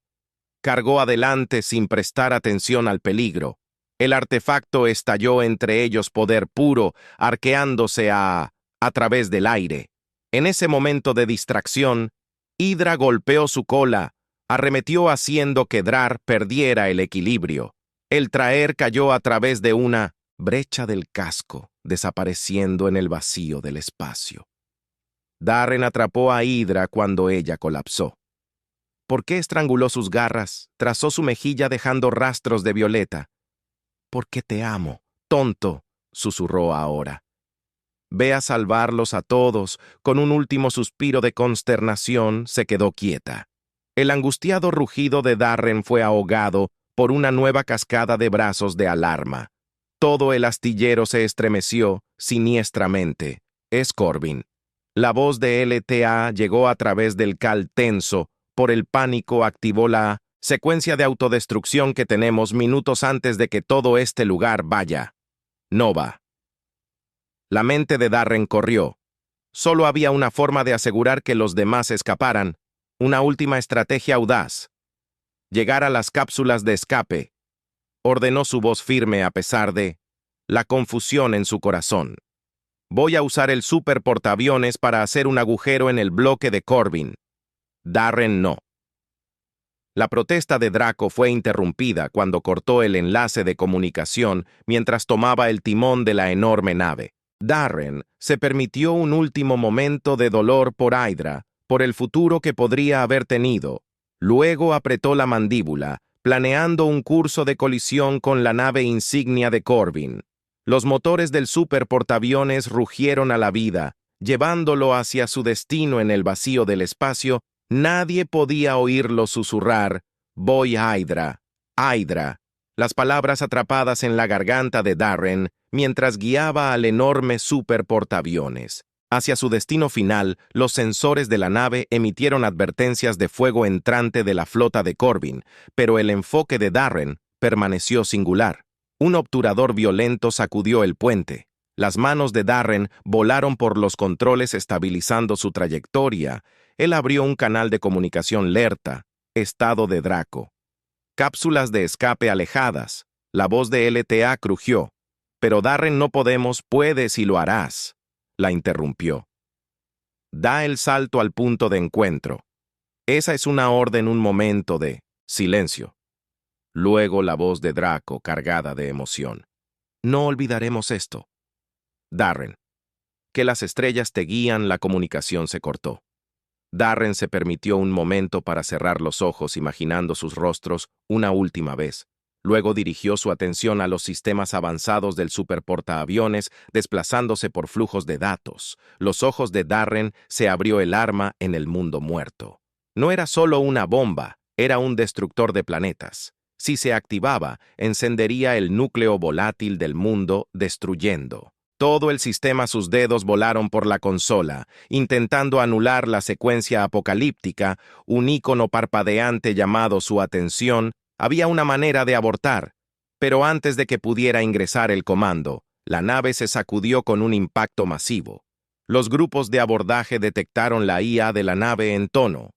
Speaker 1: Cargó adelante sin prestar atención al peligro. El artefacto estalló entre ellos poder puro, arqueándose a través del aire. En ese momento de distracción, Hydra golpeó su cola, arremetió haciendo que Drar perdiera el equilibrio. El traer cayó a través de una brecha del casco, desapareciendo en el vacío del espacio. Darren atrapó a Hydra cuando ella colapsó. ¿Por qué estranguló sus garras? Trazó su mejilla dejando rastros de violeta. «Porque te amo, tonto», susurró ahora. Ve a salvarlos a todos. Con un último suspiro de consternación, se quedó quieta. El angustiado rugido de Darren fue ahogado por una nueva cascada de brazos de alarma. Todo el astillero se estremeció siniestramente. Es Corbin. La voz de LTA llegó a través del cal tenso. Por el pánico activó la secuencia de autodestrucción que tenemos minutos antes de que todo este lugar vaya. Nova. La mente de Darren corrió. Solo había una forma de asegurar que los demás escaparan, una última estrategia audaz. Llegar a las cápsulas de escape. Ordenó su voz firme a pesar de la confusión en su corazón. Voy a usar el superportaaviones para hacer un agujero en el bloque de Corbin. Darren no. La protesta de Draco fue interrumpida cuando cortó el enlace de comunicación mientras tomaba el timón de la enorme nave. Darren se permitió un último momento de dolor por Hydra, por el futuro que podría haber tenido. Luego apretó la mandíbula, planeando un curso de colisión con la nave insignia de Corbin. Los motores del superportaaviones rugieron a la vida, llevándolo hacia su destino en el vacío del espacio. Nadie podía oírlo susurrar, «Voy a Hydra, Hydra», las palabras atrapadas en la garganta de Darren mientras guiaba al enorme superportaaviones. Hacia su destino final, los sensores de la nave emitieron advertencias de fuego entrante de la flota de Corbin, pero el enfoque de Darren permaneció singular. Un obturador violento sacudió el puente. Las manos de Darren volaron por los controles estabilizando su trayectoria. Él abrió un canal de comunicación lerta, estado de Draco. Cápsulas de escape alejadas. La voz de LTA crujió. «Pero Darren, no podemos, puedes y lo harás», la interrumpió. «Da el salto al punto de encuentro. Esa es una orden, un momento de silencio». Luego la voz de Draco cargada de emoción. «No olvidaremos esto. Darren, que las estrellas te guían», la comunicación se cortó. Darren se permitió un momento para cerrar los ojos imaginando sus rostros una última vez. Luego dirigió su atención a los sistemas avanzados del superportaaviones, desplazándose por flujos de datos. Los ojos de Darren se abrió el arma en el mundo muerto. No era solo una bomba, era un destructor de planetas. Si se activaba, encendería el núcleo volátil del mundo, destruyendo todo el sistema. Sus dedos volaron por la consola, intentando anular la secuencia apocalíptica. Un ícono parpadeante llamado su atención. Había una manera de abortar, pero antes de que pudiera ingresar el comando, la nave se sacudió con un impacto masivo. Los grupos de abordaje detectaron la IA de la nave en tono.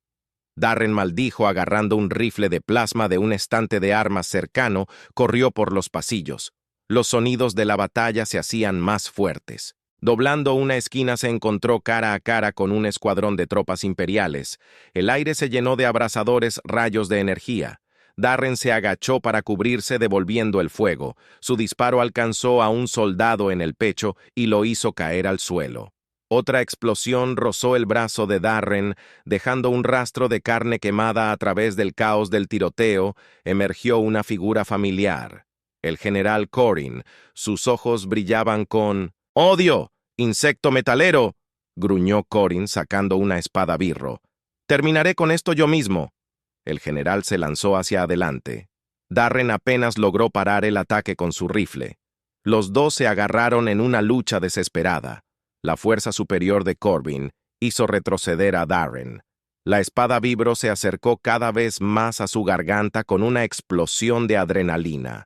Speaker 1: Darren maldijo agarrando un rifle de plasma de un estante de armas cercano, corrió por los pasillos. Los sonidos de la batalla se hacían más fuertes. Doblando una esquina se encontró cara a cara con un escuadrón de tropas imperiales. El aire se llenó de abrasadores rayos de energía. Darren se agachó para cubrirse devolviendo el fuego. Su disparo alcanzó a un soldado en el pecho y lo hizo caer al suelo. Otra explosión rozó el brazo de Darren, dejando un rastro de carne quemada a través del caos del tiroteo. Emergió una figura familiar. El general Corin. Sus ojos brillaban con «¡Odio! ¡Insecto metalero!», gruñó Corin sacando una espada birro. «Terminaré con esto yo mismo». El general se lanzó hacia adelante. Darren apenas logró parar el ataque con su rifle. Los dos se agarraron en una lucha desesperada. La fuerza superior de Corbin hizo retroceder a Darren. La espada vibro se acercó cada vez más a su garganta con una explosión de adrenalina.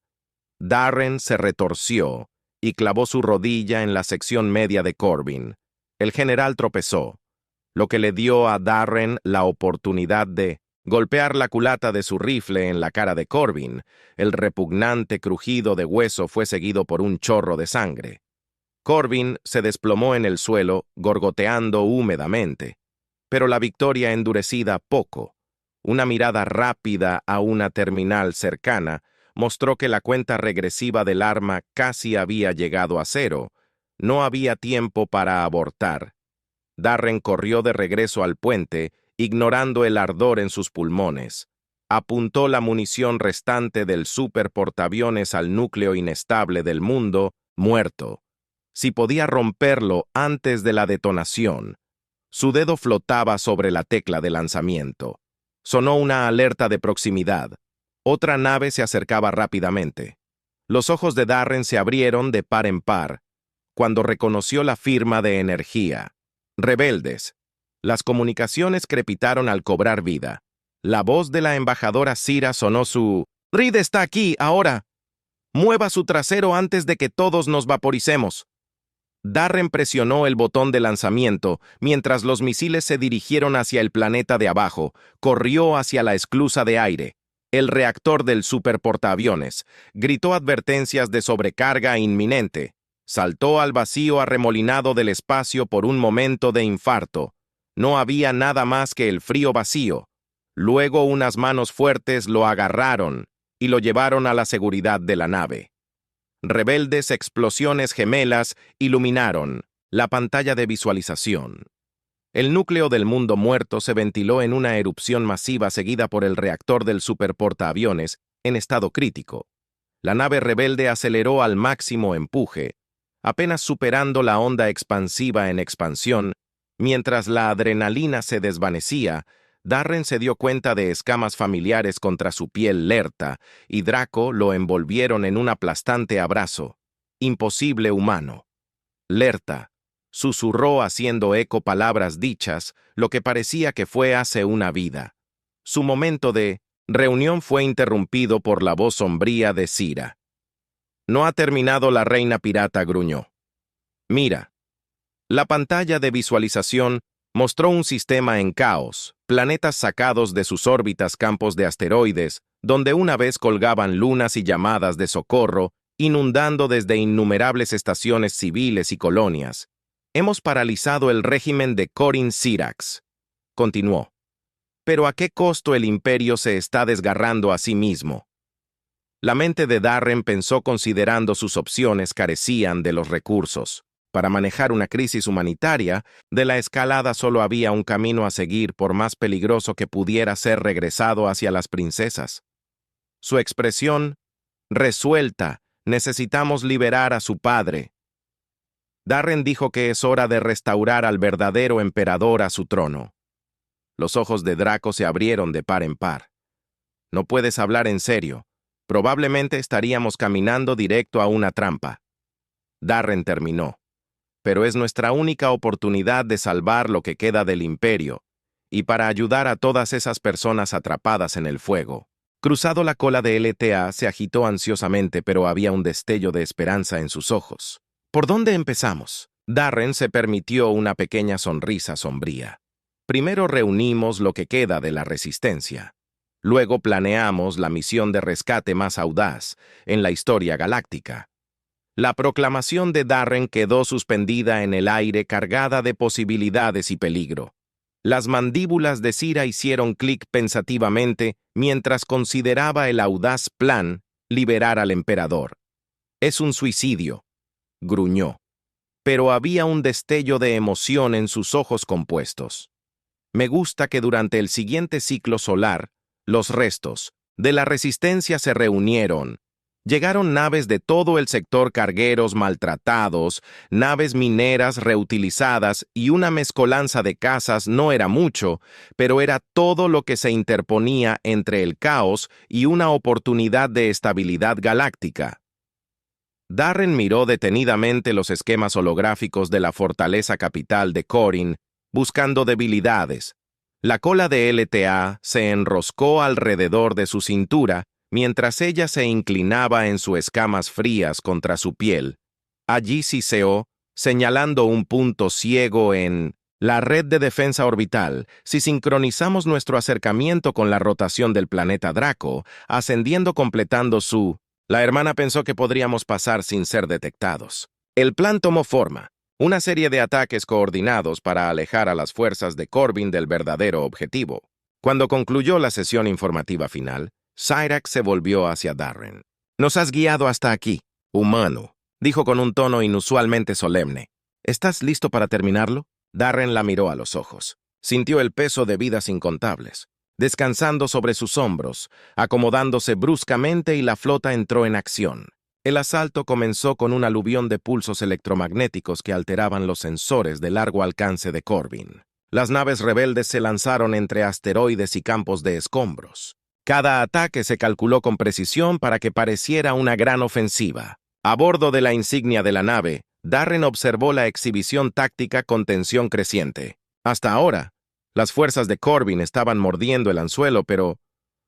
Speaker 1: Darren se retorció y clavó su rodilla en la sección media de Corbin. El general tropezó, lo que le dio a Darren la oportunidad de golpear la culata de su rifle en la cara de Corbin. El repugnante crujido de hueso fue seguido por un chorro de sangre. Corbin se desplomó en el suelo, gorgoteando húmedamente. Pero la victoria endurecida poco. Una mirada rápida a una terminal cercana mostró que la cuenta regresiva del arma casi había llegado a cero. No había tiempo para abortar. Darren corrió de regreso al puente, ignorando el ardor en sus pulmones. Apuntó la munición restante del superportaaviones al núcleo inestable del mundo, muerto. Si podía romperlo antes de la detonación. Su dedo flotaba sobre la tecla de lanzamiento. Sonó una alerta de proximidad. Otra nave se acercaba rápidamente. Los ojos de Darren se abrieron de par en par cuando reconoció la firma de energía. Rebeldes. Las comunicaciones crepitaron al cobrar vida. La voz de la embajadora Cira sonó su «Reed está aquí, ahora. Mueva su trasero antes de que todos nos vaporicemos». Darren presionó el botón de lanzamiento mientras los misiles se dirigieron hacia el planeta de abajo. Corrió hacia la esclusa de aire. El reactor del superportaaviones. Gritó advertencias de sobrecarga inminente. Saltó al vacío arremolinado del espacio por un momento de infarto. No había nada más que el frío vacío. Luego unas manos fuertes lo agarraron y lo llevaron a la seguridad de la nave. Rebeldes explosiones gemelas iluminaron la pantalla de visualización. El núcleo del mundo muerto se ventiló en una erupción masiva seguida por el reactor del superportaaviones en estado crítico. La nave rebelde aceleró al máximo empuje, apenas superando la onda expansiva en expansión. Mientras la adrenalina se desvanecía, Darren se dio cuenta de escamas familiares contra su piel lerta, y Draco lo envolvieron en un aplastante abrazo. Imposible humano. Lerta, susurró haciendo eco palabras dichas, lo que parecía que fue hace una vida. Su momento de reunión fue interrumpido por la voz sombría de Cira. «No ha terminado la reina pirata», gruñó. «Mira». La pantalla de visualización mostró un sistema en caos, planetas sacados de sus órbitas, campos de asteroides, donde una vez colgaban lunas y llamadas de socorro, inundando desde innumerables estaciones civiles y colonias. «Hemos paralizado el régimen de Corin Syrax», continuó. «Pero ¿a qué costo el imperio se está desgarrando a sí mismo?» La mente de Darren pensó considerando sus opciones carecían de los recursos. Para manejar una crisis humanitaria, de la escalada solo había un camino a seguir, por más peligroso que pudiera ser regresado hacia las princesas. Su expresión, resuelta, necesitamos liberar a su padre. Darren dijo que es hora de restaurar al verdadero emperador a su trono. Los ojos de Draco se abrieron de par en par. No puedes hablar en serio. Probablemente estaríamos caminando directo a una trampa. Darren terminó. Pero es nuestra única oportunidad de salvar lo que queda del imperio, y para ayudar a todas esas personas atrapadas en el fuego. Cruzado la cola de LTA, se agitó ansiosamente, pero había un destello de esperanza en sus ojos. ¿Por dónde empezamos? Darren se permitió una pequeña sonrisa sombría. Primero reunimos lo que queda de la resistencia. Luego planeamos la misión de rescate más audaz en la historia galáctica. La proclamación de Darren quedó suspendida en el aire, cargada de posibilidades y peligro. Las mandíbulas de Cira hicieron clic pensativamente mientras consideraba el audaz plan liberar al emperador. «Es un suicidio», gruñó. pero había un destello de emoción en sus ojos compuestos. Me gusta que durante el siguiente ciclo solar, los restos de la resistencia se reunieron. Llegaron naves de todo el sector, cargueros maltratados, naves mineras reutilizadas y una mezcolanza de casas. No era mucho, pero era todo lo que se interponía entre el caos y una oportunidad de estabilidad galáctica. Darren miró detenidamente los esquemas holográficos de la fortaleza capital de Corin, buscando debilidades. La cola de LTA se enroscó alrededor de su cintura mientras ella se inclinaba en sus escamas frías contra su piel. Allí siseó, señalando un punto ciego en la red de defensa orbital. Si sincronizamos nuestro acercamiento con la rotación del planeta Draco, ascendiendo completando su... La hermana pensó que podríamos pasar sin ser detectados. El plan tomó forma. Una serie de ataques coordinados para alejar a las fuerzas de Corbin del verdadero objetivo. Cuando concluyó la sesión informativa final, Cyrax se volvió hacia Darren. «Nos has guiado hasta aquí, humano», dijo con un tono inusualmente solemne. «¿Estás listo para terminarlo?» Darren la miró a los ojos. Sintió el peso de vidas incontables, descansando sobre sus hombros, acomodándose bruscamente, y la flota entró en acción. El asalto comenzó con un aluvión de pulsos electromagnéticos que alteraban los sensores de largo alcance de Corbin. Las naves rebeldes se lanzaron entre asteroides y campos de escombros. Cada ataque se calculó con precisión para que pareciera una gran ofensiva. A bordo de la insignia de la nave, Darren observó la exhibición táctica con tensión creciente. Hasta ahora, las fuerzas de Corbin estaban mordiendo el anzuelo, pero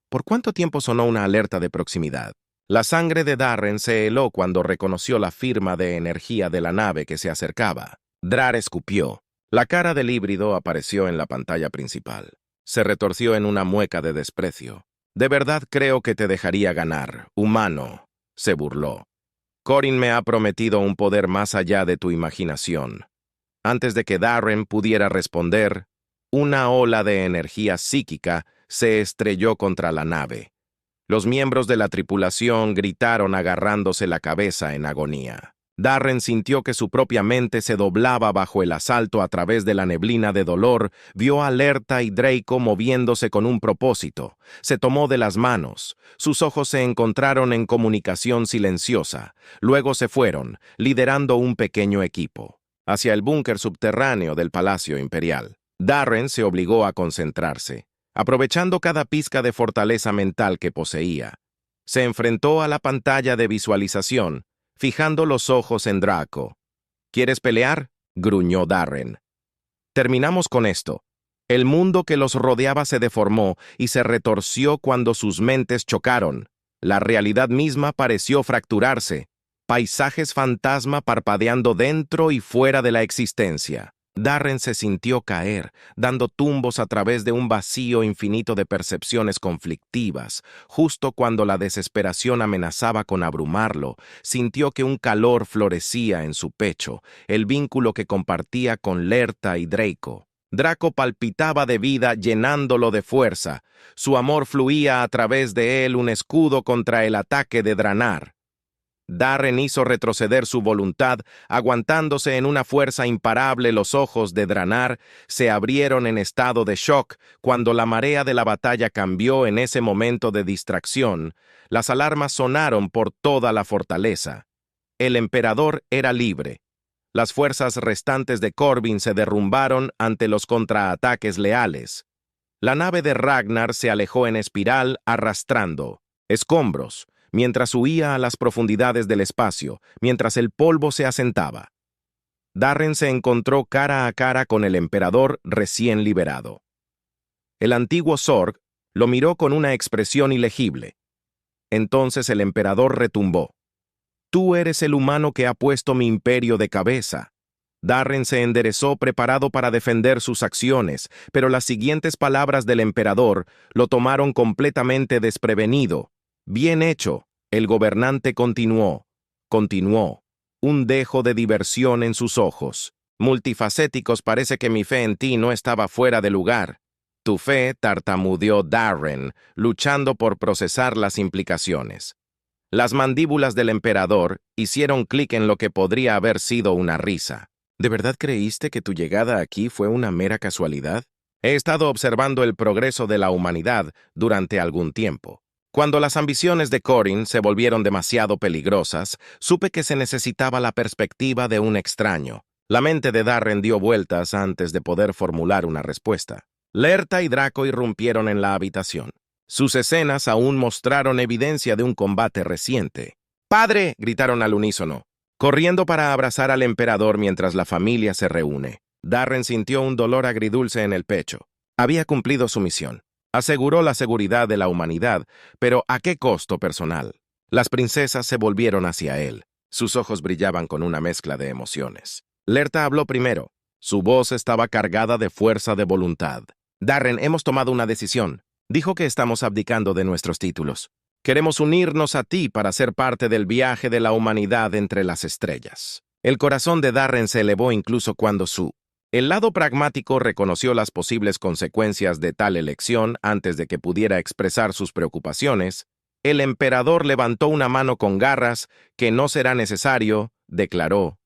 Speaker 1: ¿por cuánto tiempo sonó una alerta de proximidad? La sangre de Darren se heló cuando reconoció la firma de energía de la nave que se acercaba. Drar escupió. La cara del híbrido apareció en la pantalla principal. Se retorció en una mueca de desprecio. «De verdad creo que te dejaría ganar, humano», se burló. «Corin me ha prometido un poder más allá de tu imaginación». Antes de que Darren pudiera responder, una ola de energía psíquica se estrelló contra la nave. Los miembros de la tripulación gritaron agarrándose la cabeza en agonía. Darren sintió que su propia mente se doblaba bajo el asalto. A través de la neblina de dolor, vio a Alerta y Draco moviéndose con un propósito. Se tomó de las manos. Sus ojos se encontraron en comunicación silenciosa. Luego se fueron, liderando un pequeño equipo, hacia el búnker subterráneo del Palacio Imperial. Darren se obligó a concentrarse, aprovechando cada pizca de fortaleza mental que poseía. Se enfrentó a la pantalla de visualización, fijando los ojos en Draco. «¿Quieres pelear?», gruñó Darren. «Terminamos con esto». El mundo que los rodeaba se deformó y se retorció cuando sus mentes chocaron. La realidad misma pareció fracturarse. Paisajes fantasma parpadeando dentro y fuera de la existencia. Darren se sintió caer, dando tumbos a través de un vacío infinito de percepciones conflictivas. Justo cuando la desesperación amenazaba con abrumarlo, sintió que un calor florecía en su pecho, el vínculo que compartía con Lerta y Draco. Draco palpitaba de vida, llenándolo de fuerza. Su amor fluía a través de él, un escudo contra el ataque de Dranar. Darren hizo retroceder su voluntad, aguantándose en una fuerza imparable. Los ojos de Dranar se abrieron en estado de shock cuando la marea de la batalla cambió. En ese momento de distracción, las alarmas sonaron por toda la fortaleza. El emperador era libre. Las fuerzas restantes de Corbin se derrumbaron ante los contraataques leales. La nave de Ragnar se alejó en espiral, arrastrando escombros, mientras huía a las profundidades del espacio, mientras el polvo se asentaba. Darren se encontró cara a cara con el emperador recién liberado. El antiguo Zorg lo miró con una expresión ilegible. Entonces el emperador retumbó. «Tú eres el humano que ha puesto mi imperio de cabeza». Darren se enderezó, preparado para defender sus acciones, pero las siguientes palabras del emperador lo tomaron completamente desprevenido. «Bien hecho», el gobernante continuó, un dejo de diversión en sus ojos. «Multifacéticos, parece que mi fe en ti no estaba fuera de lugar». «Tu fe», tartamudeó Darren, luchando por procesar las implicaciones. Las mandíbulas del emperador hicieron clic en lo que podría haber sido una risa. ¿De verdad creíste que tu llegada aquí fue una mera casualidad? He estado observando el progreso de la humanidad durante algún tiempo. Cuando las ambiciones de Corin se volvieron demasiado peligrosas, supe que se necesitaba la perspectiva de un extraño. La mente de Darren dio vueltas antes de poder formular una respuesta. Lerta y Draco irrumpieron en la habitación. Sus escenas aún mostraron evidencia de un combate reciente. ¡Padre!, gritaron al unísono, corriendo para abrazar al emperador mientras la familia se reúne. Darren sintió un dolor agridulce en el pecho. Había cumplido su misión. Aseguró la seguridad de la humanidad, pero ¿a qué costo personal? Las princesas se volvieron hacia él. Sus ojos brillaban con una mezcla de emociones. Lerta habló primero. Su voz estaba cargada de fuerza de voluntad. Darren, hemos tomado una decisión. Dijo que estamos abdicando de nuestros títulos. Queremos unirnos a ti para ser parte del viaje de la humanidad entre las estrellas. El corazón de Darren se elevó incluso cuando el lado pragmático reconoció las posibles consecuencias de tal elección antes de que pudiera expresar sus preocupaciones. El emperador levantó una mano con garras. Que no será necesario, declaró.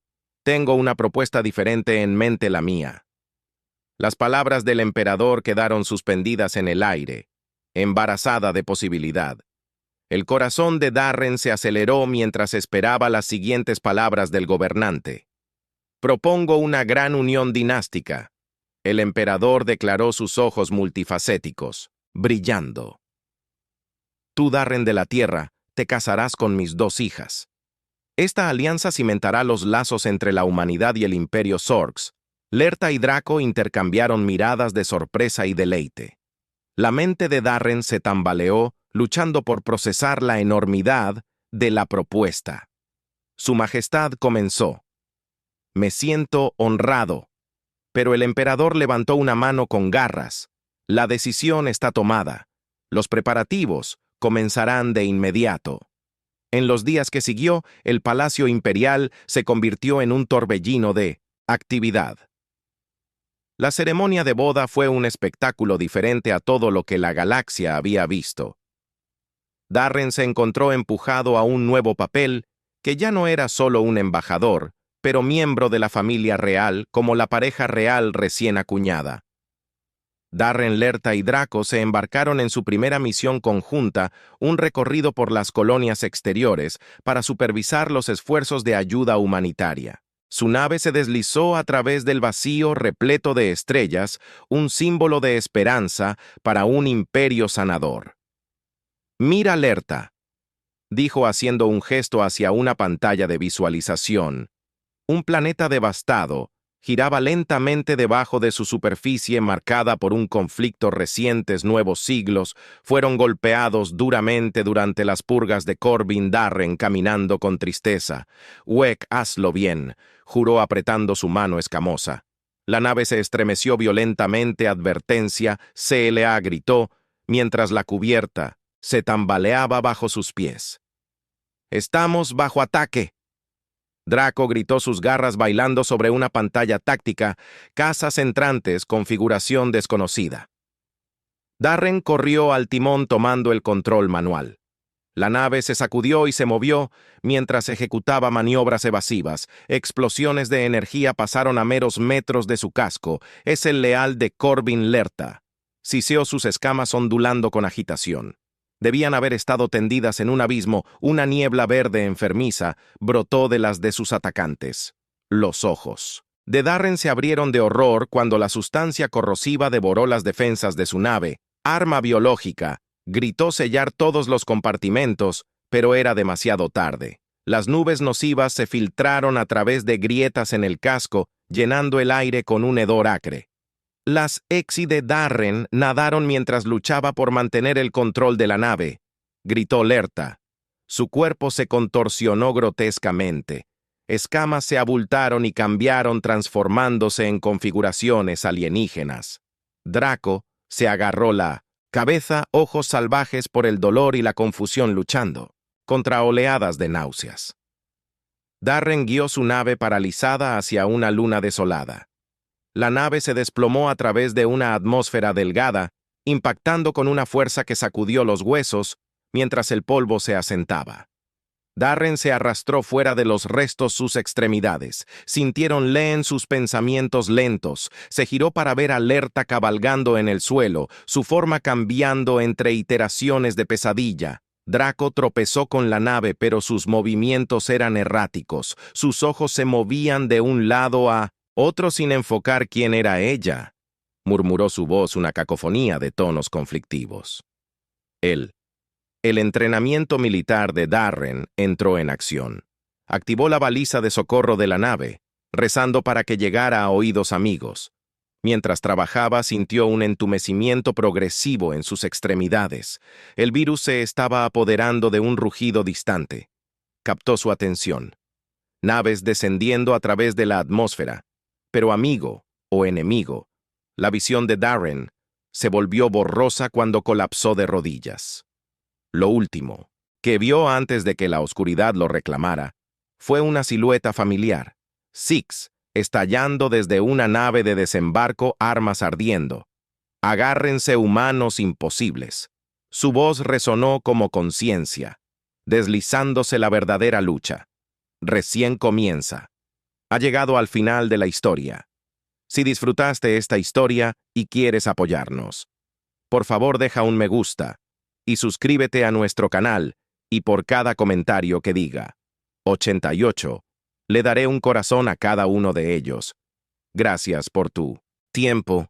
Speaker 1: Tengo una propuesta diferente en mente, la mía. Las palabras del emperador quedaron suspendidas en el aire, embarazada de posibilidad. El corazón de Darren se aceleró mientras esperaba las siguientes palabras del gobernante. Propongo una gran unión dinástica. El emperador declaró, sus ojos multifacéticos, brillando. Tú, Darren de la Tierra, te casarás con mis 2 hijas. Esta alianza cimentará los lazos entre la humanidad y el imperio Zorks. Lerta y Draco intercambiaron miradas de sorpresa y deleite. La mente de Darren se tambaleó, luchando por procesar la enormidad de la propuesta. Su Majestad comenzó. Me siento honrado. Pero el emperador levantó una mano con garras. La decisión está tomada. Los preparativos comenzarán de inmediato. En los días que siguió, el Palacio Imperial se convirtió en un torbellino de actividad. La ceremonia de boda fue un espectáculo diferente a todo lo que la galaxia había visto. Darren se encontró empujado a un nuevo papel, que ya no era solo un embajador, pero miembro de la familia real como la pareja real recién acuñada. Darren, Lerta y Draco se embarcaron en su primera misión conjunta, un recorrido por las colonias exteriores, para supervisar los esfuerzos de ayuda humanitaria. Su nave se deslizó a través del vacío repleto de estrellas, un símbolo de esperanza para un imperio sanador. Mira, Lerta, dijo haciendo un gesto hacia una pantalla de visualización. Un planeta devastado giraba lentamente debajo de su superficie marcada por un conflicto recientes. Nuevos siglos fueron golpeados duramente durante las purgas de Corbin. Darren, caminando con tristeza. Wek, hazlo bien, juró apretando su mano escamosa. La nave se estremeció violentamente. Advertencia, CLA gritó, mientras la cubierta se tambaleaba bajo sus pies. Estamos bajo ataque. Draco gritó, sus garras bailando sobre una pantalla táctica, casas entrantes, configuración desconocida. Darren corrió al timón tomando el control manual. La nave se sacudió y se movió mientras ejecutaba maniobras evasivas. Explosiones de energía pasaron a meros metros de su casco. Es el leal de Corbin, Lerta. Siseó, sus escamas ondulando con agitación. Debían haber estado tendidas en un abismo. Una niebla verde enfermiza brotó de las de sus atacantes. Los ojos de Darren se abrieron de horror cuando la sustancia corrosiva devoró las defensas de su nave. Arma biológica. Gritó sellar todos los compartimentos, pero era demasiado tarde. Las nubes nocivas se filtraron a través de grietas en el casco, llenando el aire con un hedor acre. Las Exi de Darren nadaron mientras luchaba por mantener el control de la nave. Gritó Lerta. Su cuerpo se contorsionó grotescamente. Escamas se abultaron y cambiaron, transformándose en configuraciones alienígenas. Draco se agarró la cabeza, ojos salvajes por el dolor y la confusión, luchando contra oleadas de náuseas. Darren guió su nave paralizada hacia una luna desolada. La nave se desplomó a través de una atmósfera delgada, impactando con una fuerza que sacudió los huesos mientras el polvo se asentaba. Darren se arrastró fuera de los restos sus extremidades. Sintiéronle en sus pensamientos lentos. Se giró para ver alerta cabalgando en el suelo, su forma cambiando entre iteraciones de pesadilla. Draco tropezó con la nave, pero sus movimientos eran erráticos. Sus ojos se movían de un lado a otro sin enfocar quién era ella. Murmuró su voz una cacofonía de tonos conflictivos. El entrenamiento militar de Darren entró en acción. Activó la baliza de socorro de la nave, rezando para que llegara a oídos amigos. Mientras trabajaba, sintió un entumecimiento progresivo en sus extremidades. El virus se estaba apoderando de un rugido distante. Captó su atención. Naves descendiendo a través de la atmósfera. Pero amigo o enemigo, la visión de Darren se volvió borrosa cuando colapsó de rodillas. Lo último que vio antes de que la oscuridad lo reclamara fue una silueta familiar. Six, estallando desde una nave de desembarco, armas ardiendo. «Agárrense, humanos imposibles». Su voz resonó como conciencia, deslizándose la verdadera lucha. Recién comienza. Ha llegado al final de la historia. Si disfrutaste esta historia y quieres apoyarnos, por favor deja un me gusta y suscríbete a nuestro canal, y por cada comentario que diga 88, le daré un corazón a cada uno de ellos. Gracias por tu tiempo